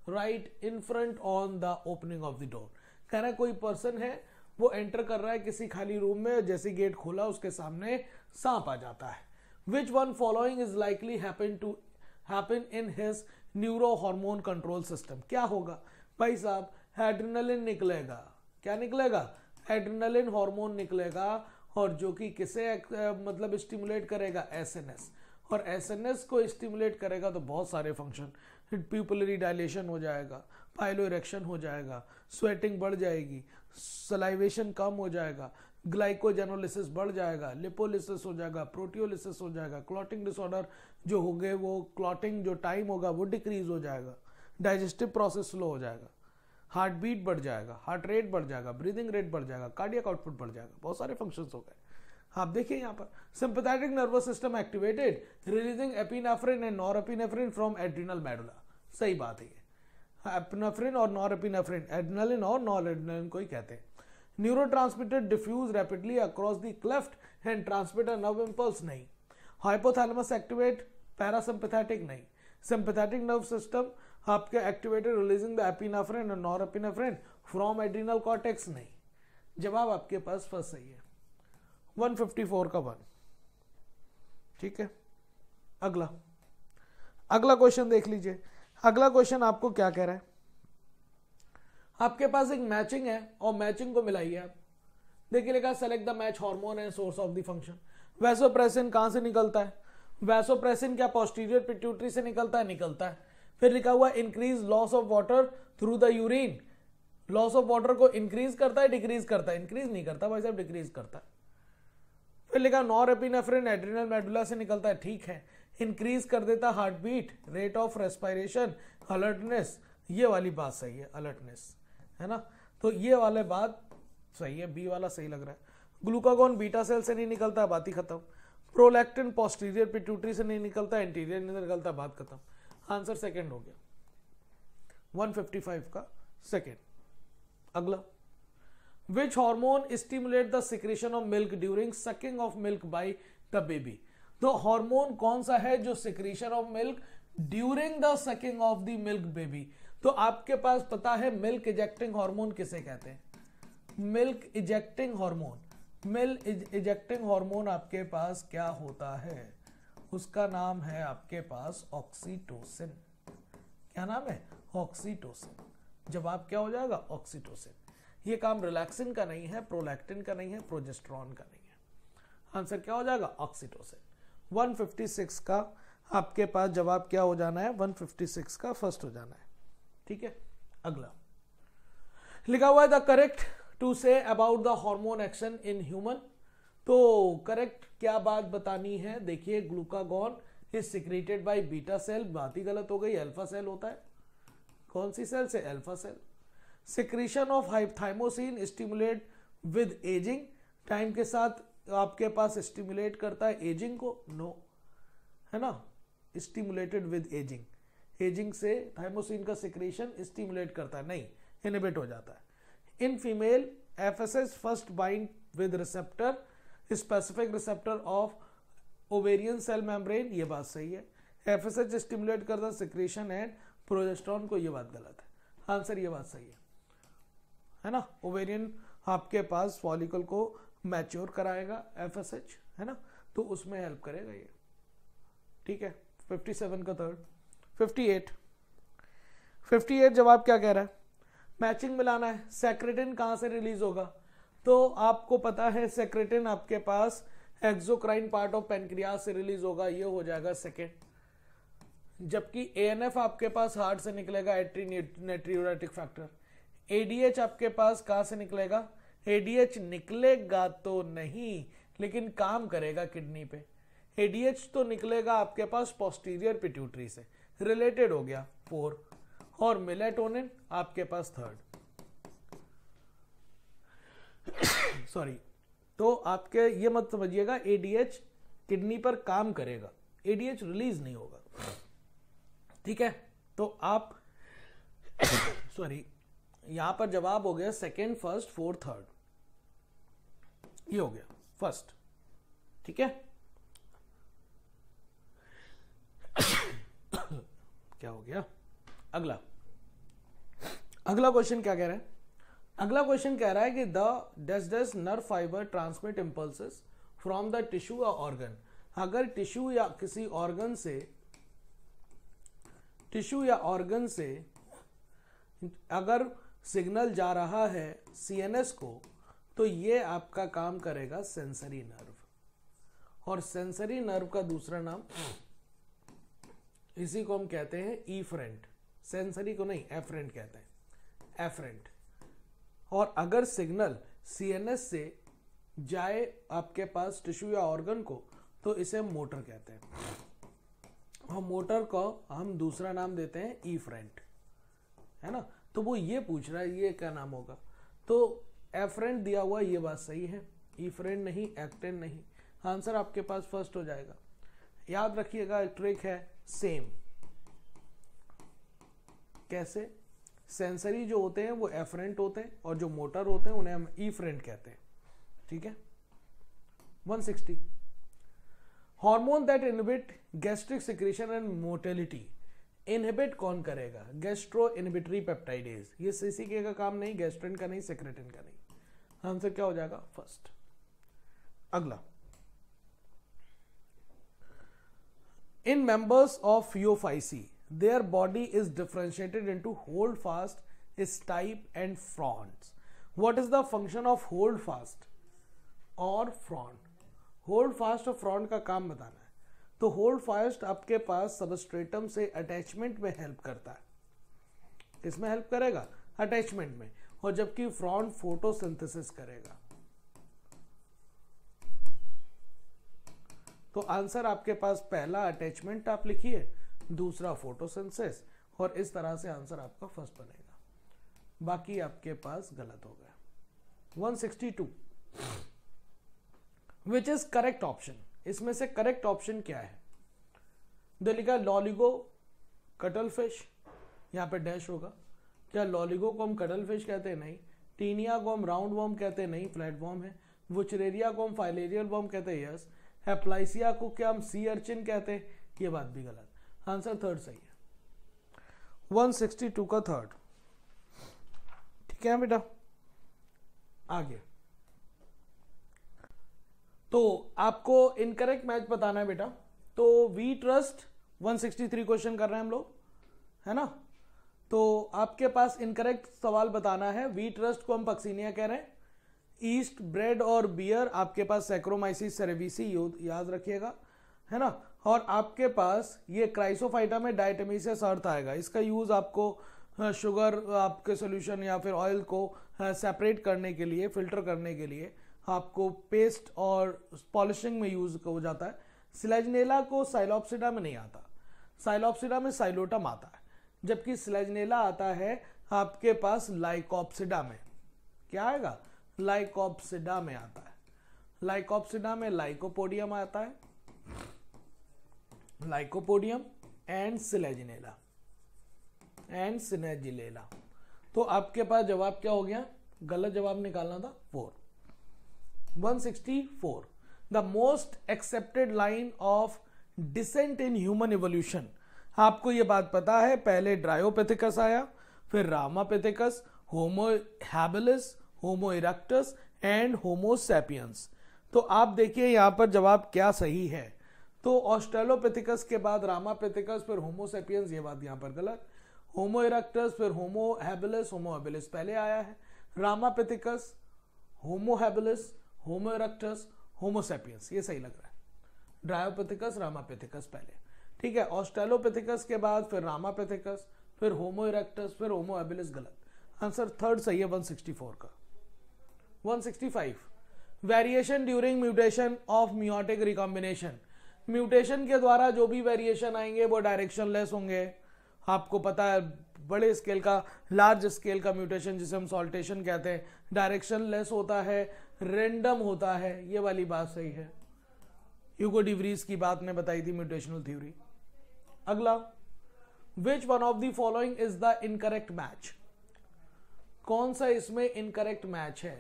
right in front on the opening of the door, कह रहा है कोई पर्सन है, वो एंटर कर रहा है किसी खाली रूम में, जैसे गेट खोला उसके सामने सांप आ जाता है। Which one following is likely happen in his neuro hormone control system, क्या होगा भाई साहब, एड्रेनलिन निकलेगा, क्या निकलेगा, एड्रेनलिन हार्मोन निकलेगा, और जो कि किसे मतलब स्टिमुलेट करेगा, एसएनएस, और एसएनएस को स्टिमुलेट करेगा तो बहुत सारे फंक्शन, प्यूपिलरी डायलेशन हो जाएगा, पाइलो इरेक्शन हो जाएगा, स्वेटिंग बढ़ जाएगी, सलाइवेशन कम हो जाएगा, ग्लाइकोजेनोलिसिस बढ़ जाएगा, लिपोलिसिस हो जाएगा, प्रोटियोलिसिस हो जाएगा, क्लॉटिंग डिसऑर्डर जो हो गए वो क्लॉटिंग जो टाइम होगा वो डिक्रीज हो जाएगा, डाइजेस्टिव प्रोसेस स्लो हो जाएगा, हार्ट बीट बढ़ जाएगा, हार्ट रेट बढ़ जाएगा, ब्रीदिंग रेट बढ़ जाएगा, कार्डियक आउटपुट बढ़ जाएगा, बहुत सारे फंक्शंस हो गए। आप देखिए यहाँ पर sympathetic nervous system activated, releasing epinephrine and norepinephrine from adrenal medulla, सही बात है ये, एपिनेफ्रिन और नॉरएपिनेफ्रिन, एड्रेनलिन और नॉरएड्रेनलिन को ही कहते हैं। Neurotransmitter diffuse rapidly across the cleft and transmit a nerve impulse, नहीं। हाइपोथैलेमस एक्टिवेट, पैरासिम्पैथेटिक, नहीं। सिंपैथेटिक नर्व सिस्टम आपके एक्टिवेटेड रिलीजिंग द एपिनेफ्रिन और नॉरएपिनेफ्रिन फ्रॉम एड्रिनल कॉर्टेक्स, नहीं। जवाब आपके पास फर्स्ट सही है। 154 का 1, ठीक है। अगला क्वेश्चन देख लीजिए। अगला क्वेश्चन आपको क्या कह रहा है, आपके पास एक मैचिंग है और मैचिंग को मिलाइए आप। देखिए लिखा select the match hormone and source of the function. Vasopressin कहां से निकलता है, वैसोप्रेसिन क्या पोस्टीरियर पिट्यूटरी से निकलता है, निकलता है। फिर लिखा हुआ increase loss of water through the urine, loss of water को इंक्रीज करता है डिक्रीज करता है, इंक्रीज नहीं करता भाई साहब, डिक्रीज करता है। फिर लिखा नॉरएपिनेफ्रिन एड्रिनल मेडुला से निकलता है, ठीक है, इंक्रीज कर देता heart beat, rate of respiration, alertness, ये वाली बात सही है, अलर्टनेस, है ना, तो ये वाले बात सही है, बी वाला सही लग रहा है। ग्लूकागोन बीटा सेल से नहीं निकलता, बात ही खत्म। प्रोलैक्टिन पोस्टीरियर पिट्यूटरी से नहीं निकलता, इंटीरियर नहीं निकलता, बात खत्म। आंसर सेकंड हो गया 155 का सेकंड। अगला, which hormone stimulate the secretion of milk during sucking of milk by the baby. तो हार्मोन कौन सा है जो secretion of milk during the sucking of the milk baby. तो आपके पास पता है मिल्क इजेक्टिंग हार्मोन किसे कहते हैं, milk ejecting hormone. Milk ejecting hormone आपके पास क्या होता है, उसका नाम है आपके पास ऑक्सीटोसिन। क्या नाम है, ऑक्सीटोसिन। जवाब क्या हो जाएगा? ऑक्सीटोसिन। ये काम रिलैक्सिन का नहीं है, प्रोलैक्टिन का नहीं है, प्रोजेस्टेरॉन का नहीं है। आंसर क्या हो जाएगा? ऑक्सीटोसिन। 156 का आपके पास जवाब क्या हो जाना है? 156 का फर्स्ट हो जाना है। ठीक है, अगला लिखा हुआ है the correct to say about the hormone action in human. तो करेक्ट क्या बात बतानी है? देखिए, glucagon is secreted by beta cell. बात ही गलत हो गई, अल्फा सेल होता है। कौन सी सेल से? Alpha cell. Secretion of thymosin stimulate with ageing. Time के साथ आपके पास स्टिमुलेट करता है एजिंग को? नो, है ना, स्टिमुलेटेड विद एजिंग। एजिंग से थाइमोसिन का सिक्रीशन स्टिमुलेट करता है? नहीं, इनहिबिट हो जाता है। In female FSH first bind with receptor, specific receptor of ovarian cell membrane. ये बात सही है। एफएसएच स्टिमुलेट करता सिक्रीशन एंड प्रोजेस्टेरॉन को, ये बात गलत है। आंसर ये बात सही है ना। ओवेरियन आपके पास फॉलिकल को मैच्योर कराएगा एफएसएच, है ना, तो उसमें हेल्प करेगा ये। ठीक है, 57 का थर्ड। 58 जवाब क्या कह रहा है? मैचिंग मिलाना है। सेक्रेटिन कहां से रिलीज होगा? तो आपको पता है सेक्रेटिन आपके पास एक्सोक्राइन पार्ट ऑफ पेनक्रियास से रिलीज होगा, ये हो जाएगा सेकेंड। जबकि एएनएफ आपके पास हार्ट से निकलेगा, नाइट्रियोरेटिक फैक्टर। एडीएच आपके पास कहां से निकलेगा? एडीएच निकलेगा तो नहीं, लेकिन काम करेगा किडनी पे। एडीएच तो निकलेगा आपके पास पोस्टीरियर पिट्यूटरी से, रिलेटेड हो गया 4। और मेलेटोनिन आपके पास थर्ड। सॉरी, तो आपके ये मत समझिएगा एडीएच किडनी पर काम करेगा, एडीएच रिलीज नहीं होगा। ठीक है, तो आप सॉरी, यहां पर जवाब हो गया सेकेंड, फर्स्ट, फोर्थ, थर्ड। ये हो गया फर्स्ट। ठीक है, क्या हो गया? अगला क्वेश्चन क्या कह रहा है? अगला क्वेश्चन कह रहा है कि the nerve fibre transmit impulses from the tissue या ऑर्गन। अगर टिश्यू या किसी ऑर्गन से अगर सिग्नल जा रहा है सीएनएस को, तो ये आपका काम करेगा सेंसरी नर्व। और सेंसरी नर्व का दूसरा नाम, इसी को हम कहते हैं इफरेंट। सेंसरी को नहीं, एफरेंट कहते हैं, एफरेंट। और अगर सिग्नल सीएनएस से जाए आपके पास टिश्यू या ऑर्गन को, तो इसे मोटर कहते हैं। और मोटर को हम दूसरा नाम देते हैं इफरेंट, है ना। तो वो ये पूछ रहा है ये क्या नाम होगा, तो एफरेंट दिया हुआ, ये बात सही है। इफरेंट नहीं, एक्टेन नहीं। आंसर आपके पास फर्स्ट हो जाएगा। याद रखिएगा, ट्रिक है सेम। कैसे? सेंसरी जो होते हैं वो एफरेंट होते हैं, और जो मोटर होते हैं उन्हें हम इफरेंट कहते हैं। ठीक है। 160 hormone that inhibit gastric secretion and motility. Inhibit कौन करेगा? Gastro inhibitory peptidase. ये सीसीके का काम नहीं, गैस्ट्रिन का नहीं, सेक्रेटिन का नहीं। आंसर क्या हो जाएगा? फर्स्ट। अगला, in members of Phaeophysi, their body is differentiated into hold fast, stipe and fronds. What is the function of hold fast और frond? hold fast और frond का काम बताना है। तो hold fast आपके पास सबस्ट्रेटम से अटैचमेंट में हेल्प करता है। किसमें हेल्प करेगा? अटैचमेंट में। और जबकि फ्रॉन्ड फोटोसिंथेसिस करेगा। तो आंसर आपके पास पहला अटैचमेंट आप लिखिए, दूसरा फोटोसिंथेसिस, और इस तरह से आंसर आपका फर्स्ट बनेगा। बाकी आपके पास गलत हो गया। 162 विच इज करेक्ट ऑप्शन? इसमें से करेक्ट ऑप्शन क्या है? लिखा लॉलिगो कटल फिश, यहां पे डैश होगा। क्या लॉलिगो को हम कटल फिश कहते हैं? नहीं। टीनिया को हम राउंड वर्म कहते हैं? नहीं, फ्लैट वर्म है। वुचरेरिया को हम फाइलेरियल वर्म कहते हैं? यस। हेप्लाइसिया को क्या हम सी अर्चिन कहते हैं? ये बात भी गलत। आंसर थर्ड सही है। 162 का थर्ड। ठीक है बेटा, आगे तो आपको इनकरेक्ट मैच बताना है बेटा। तो वी ट्रस्ट 163 क्वेश्चन कर रहे हैं हम लोग, है ना। तो आपके पास इनकरेक्ट सवाल बताना है। व्हीट रस्ट को हम पक्सीनिया कह रहे हैं। ईस्ट, ब्रेड और बियर आपके पास सैक्रोमाइसिस सेरेविसी याद रखिएगा, है ना। और आपके पास ये क्राइसोफाइटा में डायटमीसियस अर्थ आएगा। इसका यूज आपको शुगर आपके सोल्यूशन या फिर ऑयल को सेपरेट करने के लिए, फिल्टर करने के लिए आपको पेस्ट और पॉलिशिंग में यूज हो जाता है। स्लेजनेला को साइलोप्सिडा में नहीं आता, साइलोप्सिडा में साइलोटम आता है, जबकि स्लेजनेला आता है आपके पास लाइकोप्सिडा में। क्या आएगा? लाइकोप्सिडा में आता है। लाइकोप्सिडा में लाइकोपोडियम आता है, लाइकोपोडियम एंड स्लेजनेला एंड स्नेजिलेला। तो आपके पास जवाब क्या हो गया? गलत जवाब निकालना था 4। 164 the most accepted line of descent in human evolution. आपको ये बात पता है, पहले ड्रायोपिथिकस आया, फिर Ramapithecus, Homo habilis, Homo erectus and Homo sapiens. तो आप देखिए यहां पर जवाब क्या सही है। तो ऑस्ट्रेलोपिथिकस के बाद रामापिथिकस, फिर होमो सैपियंस, ये बात यहां पर गलत। होमो इरेक्टस, फिर होमो हैबिलिस, होमो हैबिलिस पहले आया है। Ramapithecus, Homo habilis, Homo erectus, Homo sapiens, ये सही लग रहा है। ड्रायोपिथिकस, रामापिथिकस पहले, ठीक है। ऑस्ट्रेलोपिथिकस के बाद फिर रामापिथिकस, फिर होमो इरेक्टस, फिर होमो हैबिलिस, गलत। आंसर थर्ड सही है 164 का। 165 variation during mutation of meiotic recombination. Mutation के द्वारा जो भी वेरिएशन आएंगे वो डायरेक्शन लेस होंगे। आपको पता है बड़े स्केल का, लार्ज स्केल का म्यूटेशन जिसे हम सॉल्टेशन कहते हैं, डायरेक्शन लेस होता है, रेंडम होता है। ये वाली बात सही है। ह्यूगो डिवरीज की बात ने बताई थी म्यूटेशनल थ्योरी। अगला, विच one of the following is the incorrect match. कौन सा इसमें इनकरेक्ट मैच है?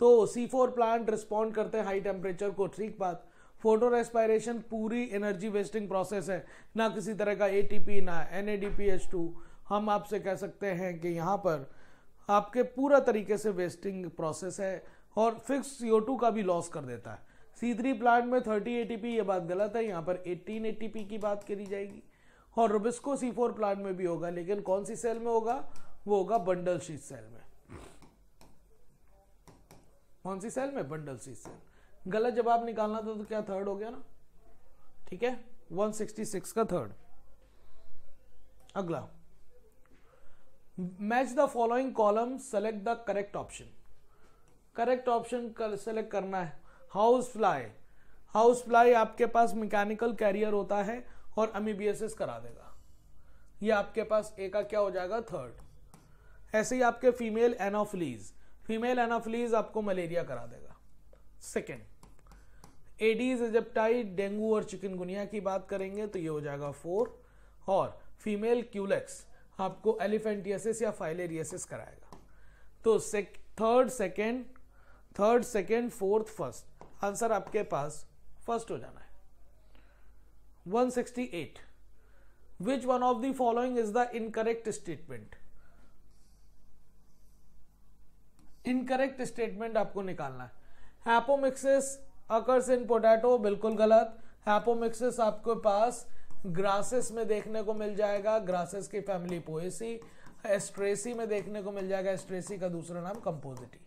तो C4 प्लांट रिस्पॉन्ड करते हैं हाई टेम्परेचर को, ठीक बात। फोटो रेस्पायरेशन पूरी एनर्जी वेस्टिंग प्रोसेस है, ना किसी तरह का ATP ना NADPH2। हम आपसे कह सकते हैं कि यहाँ पर आपके पूरा तरीके से वेस्टिंग प्रोसेस है और फिक्स CO2 का भी लॉस कर देता है। C3 प्लांट में 30 ATP, ये बात गलत है, यहाँ पर 18 ATP की बात करी जाएगी। और रुबिस्को C4 प्लांट में भी होगा, लेकिन कौन सी सेल में होगा? वो होगा बंडल शीथ सेल में। कौन सी सेल में? Bundle sheath cell. गलत जवाब निकालना था तो क्या थर्ड हो गया ना, ठीक है। 166 का थर्ड। अगला, match the following column, select the correct option. Correct option select करना है। हाउस फ्लाई, हाउस फ्लाई आपके पास मैकेनिकल कैरियर होता है और अमीबियासिस करा देगा। ये आपके पास ए का क्या हो जाएगा? थर्ड। ऐसे ही आपके फीमेल एनोफिलीज, फीमेल एनोफिलीज आपको मलेरिया करा देगा। सेकेंड, एडीज इजिप्टाई, डेंगू और चिकनगुनिया की बात करेंगे तो ये हो जाएगा 4। और फीमेल क्यूलेक्स आपको एलिफेंटियासिस या फाइलेरियासिस कराएगा। तो third second fourth first, answer आपके पास फर्स्ट हो जाना है। 168 विच one of the following is the incorrect statement. Incorrect statement आपको निकालना है। हैपोमिक्सिस अकर्स इन पोटैटो, बिल्कुल गलत। हैपोमिक्सिस आपके पास ग्रासेस में देखने को मिल जाएगा, ग्रासेस की फैमिली पोएसी। एस्ट्रेसी में देखने को मिल जाएगा, एस्ट्रेसी का दूसरा नाम Compositae.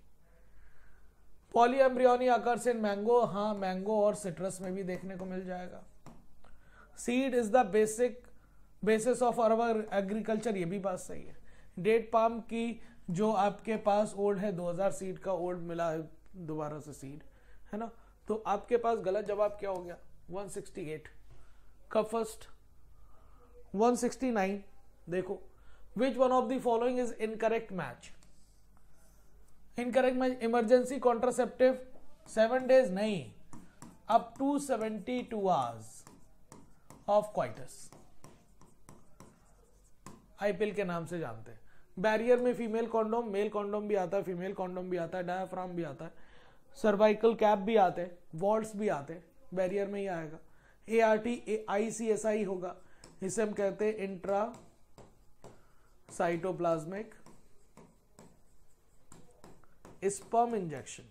Polyembryony occurs in mango, हाँ मैंगो और सिट्रस में भी देखने को मिल जाएगा। Seed is the basis of our agriculture, ये भी बात सही है। डेट पाम की जो आपके पास ओल्ड है 2000 सीड का ओल्ड मिला है दोबारा से सीड, है ना। तो आपके पास गलत जवाब क्या हो गया? 168 का फर्स्ट। 169 देखो, which one of the following is incorrect match. Incorrect match, emergency contraceptive 7 days नहीं, up to 72 hours of coitus, i-pill के नाम से जानते हैं। बैरियर में फीमेल कॉन्डोम, मेल कॉन्डोम भी आता है, फीमेल कॉन्डोम भी आता है, डायाफ्राम भी आता है, सर्वाइकल कैप भी आते हैं, वॉल्ट्स भी आते हैं, बैरियर में ही आएगा। ART ICSI होगा, इसे हम कहते हैं इंट्रा साइटोप्लाज्मिक स्पर्म इंजेक्शन।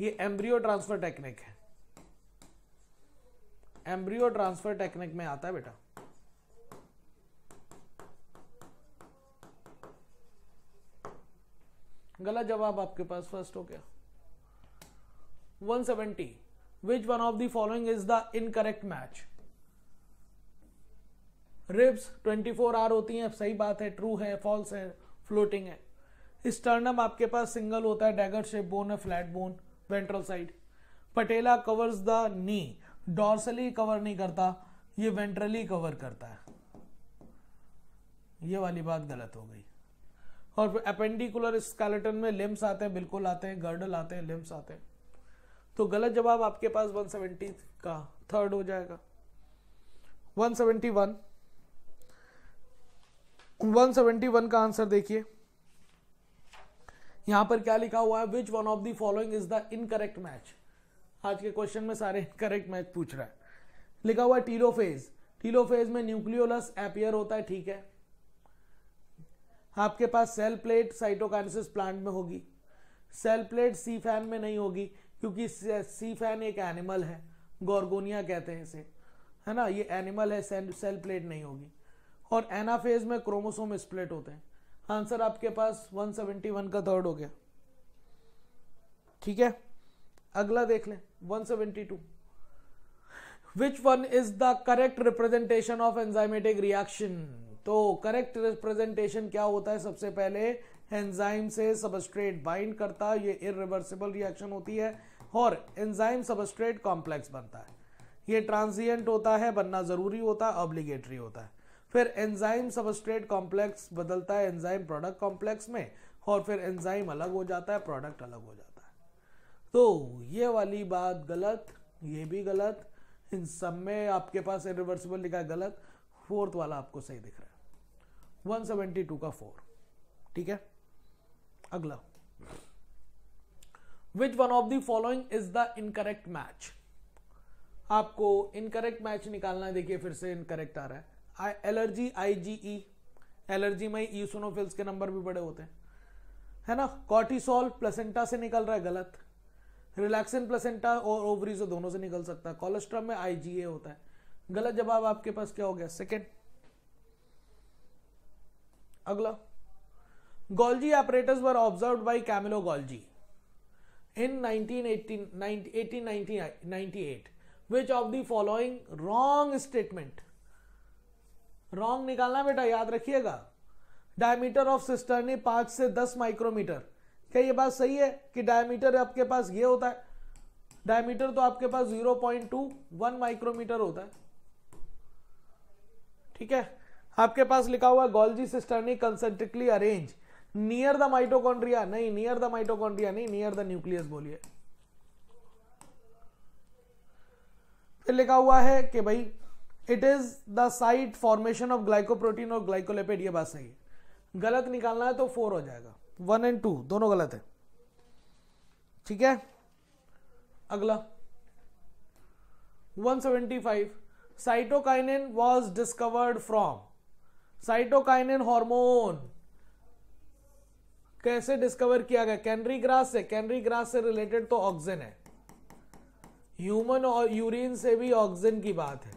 ये एम्ब्रियो ट्रांसफर टेक्निक है। एम्ब्रियो ट्रांसफर टेक्निक में आता है बेटा। गलत जवाब आपके पास फर्स्ट हो गया। 170 which one of the following is the incorrect match. Ribs 24 hour होती हैं, सही बात है, ट्रू है, फॉल्स है, फ्लोटिंग है। स्टर्नम आपके पास सिंगल होता है, डैगर शेप बोन है, flat bone, ventral side. Patella covers the knee, dorsally cover नहीं करता, ये वेंट्रली कवर करता है। ये वाली बात गलत हो गई। और अपेंडिकुलर स्केलेटन में लिम्स आते हैं, बिल्कुल आते हैं, गर्डल आते हैं, लिम्स आते हैं। तो गलत जवाब आपके पास 170 का थर्ड हो जाएगा। 171 का आंसर देखिए, यहां पर क्या लिखा हुआ है, विच one of the following is the incorrect match. आज के क्वेश्चन में सारे इनकरेक्ट मैच पूछ रहा है। लिखा हुआ है टीलोफेज, टीलोफेज में न्यूक्लियोलस एपियर होता है, ठीक है। आपके पास सेल प्लेट साइटोकाइनेसिस प्लांट में होगी, सेल प्लेट सी फैन में नहीं होगी, क्योंकि सी फैन एक एनिमल है, गॉर्गोनिया कहते हैं इसे, है ना, ये एनिमल है, सेल प्लेट नहीं होगी। और एनाफेज में क्रोमोसोम स्प्लिट होते हैं। आंसर आपके पास 171 का थर्ड हो गया, ठीक है। अगला देख लें 172, which one is the correct representation of enzymatic reaction. तो करेक्ट रिप्रेजेंटेशन क्या होता है, सबसे पहले एंजाइम से सबस्ट्रेट बाइंड करता है, ये इरिवर्सिबल रिएक्शन होती है, और एंजाइम सबस्ट्रेट कॉम्प्लेक्स बनता है। ये ट्रांजिएंट होता है, बनना जरूरी होता है, ऑब्लिगेटरी होता है। फिर एंजाइम सबस्ट्रेट कॉम्प्लेक्स बदलता है एंजाइम प्रोडक्ट कॉम्प्लेक्स में, और फिर एंजाइम अलग हो जाता है, प्रोडक्ट अलग हो जाता है। तो ये वाली बात गलत, ये भी गलत, इन सब में आपके पास इरिवर्सिबल लिखा है, गलत। फोर्थ वाला आपको सही दिख रहा है, 172 का 4, ठीक है। अगला, विच one of the following is the incorrect match. आपको इनकरेक्ट मैच निकालना है। देखिए फिर से इनकरेक्ट आ रहा है, एलर्जी IgE, एलर्जी में ईओसिनोफिल्स के नंबर भी बड़े होते हैं, है ना। कॉर्टिसोल प्लेसेंटा से निकल रहा है, गलत। रिलैक्सिन प्लेसेंटा और ओवरी से, दोनों से निकल सकता है। कोलेस्ट्रम में IgA होता है, गलत जवाब आपके पास क्या हो गया, सेकेंड। अगला, Golgi apparatus were observed by Camillo Golgi in 1898. Which of the following wrong statement? Wrong निकालना बेटा, याद रखिएगा। डायमीटर ऑफ सिस्टर्नी 5 से 10 माइक्रोमीटर। क्या ये बात सही है कि डायमीटर आपके पास ये होता है? डायमीटर तो आपके पास 0.21 माइक्रोमीटर होता है, ठीक है। आपके पास लिखा हुआ Golgi cisternae concentrically arrange near the mitochondria, नहीं, नियर द माइटोकॉन्ड्रिया नहीं, नियर द न्यूक्लियस बोलिए। फिर लिखा हुआ है कि भाई it is the site formation of glycoprotein और ग्लाइकोलिपिड, ये बात सही है। गलत निकालना है तो 4 हो जाएगा, 1 और 2 दोनों गलत है, ठीक है। अगला 175, cytokinin was discovered from. Cytokinin hormone कैसे डिस्कवर किया गया? कैनरी ग्रास से। कैनरी ग्रास से रिलेटेड तो ऑक्सिन है, ह्यूमन और यूरिन से भी ऑक्सिन की बात है,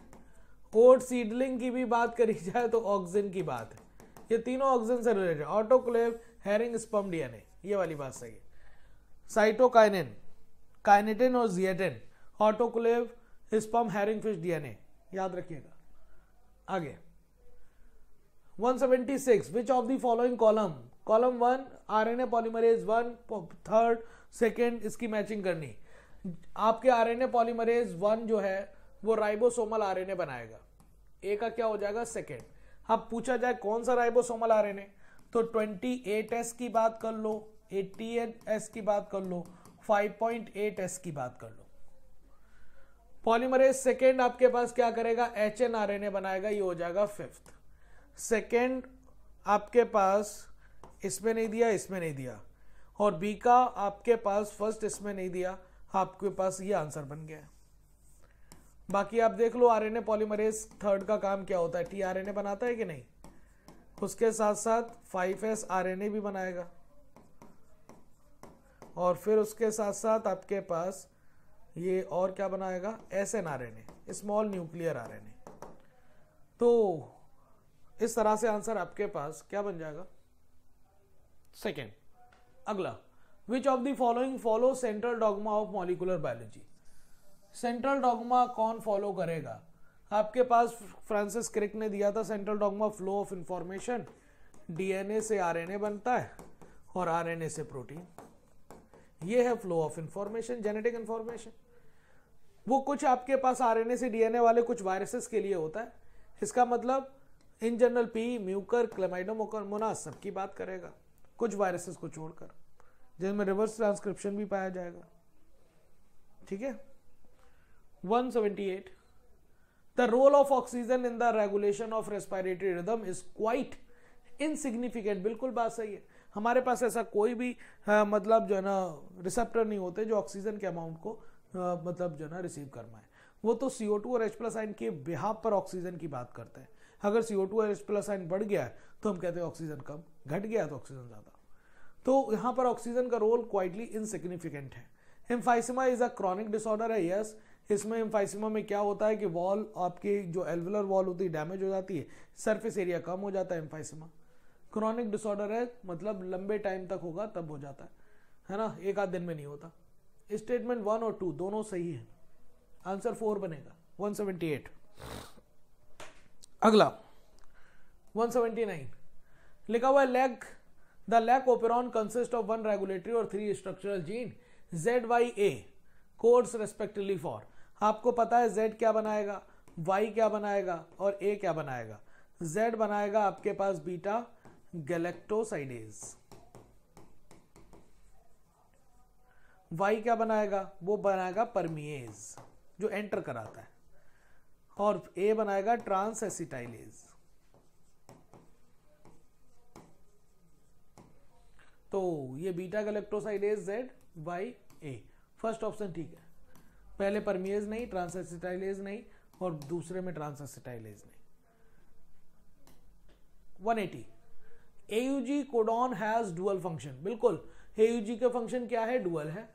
ओट सीडलिंग की भी बात करी जाए तो ऑक्सिन की बात है, ये तीनों ऑक्सिन से रिलेटेड। ऑटोक्लेव, हेरिंग स्पर्म डीएनए, ये वाली बात सही है। साइटोकाइनिन, काइनेटिन और zeatin, autoclave, sperm, herring fish DNA, याद रखिएगा। आगे 176, which of the following column, column 1 RNA polymerase 1, third second, इसकी मैचिंग करनी। आपके आरएनए पॉलीमरेज 1 जो है वो राइबोसोमल आरएनए बनाएगा, ए का क्या हो जाएगा, सेकेंड। अब पूछा जाए कौन सा राइबोसोमल आरएनए, तो 28S की बात कर लो, 88S की बात कर लो, 5.8S की बात कर लो। पॉलीमरेज सेकेंड आपके पास क्या करेगा, HN आरएनए बनाएगा, ये हो जाएगा 5th। सेकेंड आपके पास इसमें नहीं दिया, इसमें नहीं दिया, और बी का आपके पास फर्स्ट इसमें नहीं दिया, आपके पास ये आंसर बन गया है। बाकी आप देख लो आरएनए पॉलीमरेज थर्ड का काम क्या होता है, टीआरएनए बनाता है कि नहीं, उसके साथ साथ 5S आरएनए भी बनाएगा, और फिर उसके साथ साथ आपके पास ये और क्या बनाएगा, SNRNA, स्मॉल न्यूक्लियर RNA। तो इस तरह से आंसर आपके पास क्या बन जाएगा, सेकेंड। अगला, विच of the following follow central dogma of molecular biology. Central dogma कौन फॉलो करेगा, आपके पास फ्रांसिस क्रिक ने दिया था central dogma, flow of information, DNA से आरएनए बनता है और आरएनए से प्रोटीन, ये है flow of information, genetic information. वो कुछ आपके पास आरएनए से डीएनए वाले कुछ वायरसेस के लिए होता है, इसका मतलब in general P, Mucor, Chlamydomonas सबकी बात करेगा, कुछ वायरसेस को छोड़कर, जिनमें रिवर्स ट्रांसक्रिप्शन भी पाया जाएगा। ठीक है। 178, the role of oxygen in the regulation of respiratory rhythm is quite insignificant. बिल्कुल बात सही है, हमारे पास ऐसा कोई भी मतलब जो है ना रिसेप्टर नहीं होते जो ऑक्सीजन के अमाउंट को मतलब जो है ना रिसीव कर पाए। वो तो CO2 और H+ आयन के बिहाफ पर ऑक्सीजन की बात करते हैं। अगर CO2 और H+ आयन बढ़ गया है तो हम कहते हैं ऑक्सीजन कम, घट गया तो ऑक्सीजन ज्यादा। तो यहाँ पर ऑक्सीजन का रोल क्वाइटली इनसिग्निफिकेंट है। Emphysema is a chronic disorder है, यस। इसमें एम्फाइसीमा में क्या होता है कि वॉल, आपकी जो एल्वुलर वॉल होती है डैमेज हो जाती है, सरफेस एरिया कम हो जाता है। एम्फाइसीमा क्रॉनिक डिसऑर्डर है, मतलब लंबे टाइम तक होगा तब हो जाता है ना, एक आध दिन में नहीं होता। स्टेटमेंट 1 और 2 दोनों सही है, आंसर 4 बनेगा। 178। अगला 179 लिखा हुआ है lac the lac operon consist of 1 regulatory और 3 structural gene ZYA codes respectively for. आपको पता है Z क्या बनाएगा, Y क्या बनाएगा और A क्या बनाएगा। Z बनाएगा आपके पास बीटा गैलेक्टोसाइडेज, Y क्या बनाएगा, वो बनाएगा परमिएज जो एंटर कराता है, और A बनाएगा ट्रांस एसिटाइलेज। तो ये beta galactosidase ZYA, first option ठीक है। पहले परमिएज नहीं, ट्रांस एसिटाइलेज नहीं, और दूसरे में ट्रांस एसिटाइलेज नहीं। 180 AUG codon has dual function. बिल्कुल, AUG का फंक्शन क्या है, डुअल है,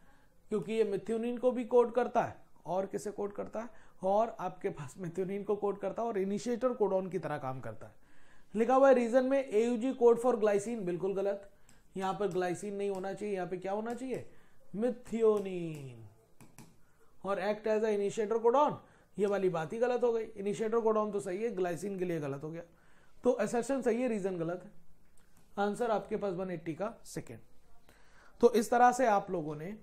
क्योंकि ये मिथ्योनिन को भी कोड करता है और किसे कोड करता है, और आपके पास मिथ्योनिन को कोड करता है और इनिशिएटर कोडॉन की तरह काम करता है। लिखा हुआ है रीजन में AUG कोड फॉर ग्लाइसिन, बिल्कुल गलत। यहां पर ग्लाइसिन नहीं होना चाहिए, यहां पे क्या होना चाहिए, मिथ्योनिन, और act as a initiator codon, ये वाली बात ही गलत हो गई। इनिशिएटर कोडॉन तो सही है, ग्लाइसिन के लिए गलत हो गया। तो असर्शन सही है, रीजन गलत है। आंसर आपके पास 180 का सेकेंड। तो इस तरह से आप लोगों ने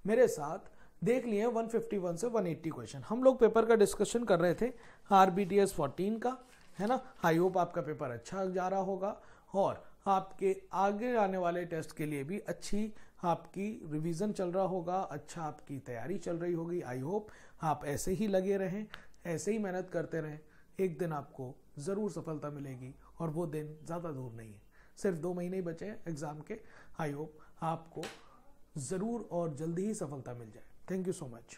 मेरे साथ देख लिए 151 से 180 क्वेश्चन। हम लोग पेपर का डिस्कशन कर रहे थे RBTS 14 का, है ना। आई होप आपका पेपर अच्छा जा रहा होगा और आपके आगे आने वाले टेस्ट के लिए भी अच्छी आपकी रिवीजन चल रहा होगा, अच्छा आपकी तैयारी चल रही होगी। आई होप आप ऐसे ही लगे रहें, ऐसे ही मेहनत करते रहें, एक दिन आपको ज़रूर सफलता मिलेगी, और वो दिन ज़्यादा दूर नहीं है, सिर्फ 2 महीने ही बचे हैं एग्ज़ाम के। आई होप आपको ज़रूर और जल्दी ही सफलता मिल जाए। Thank you so much.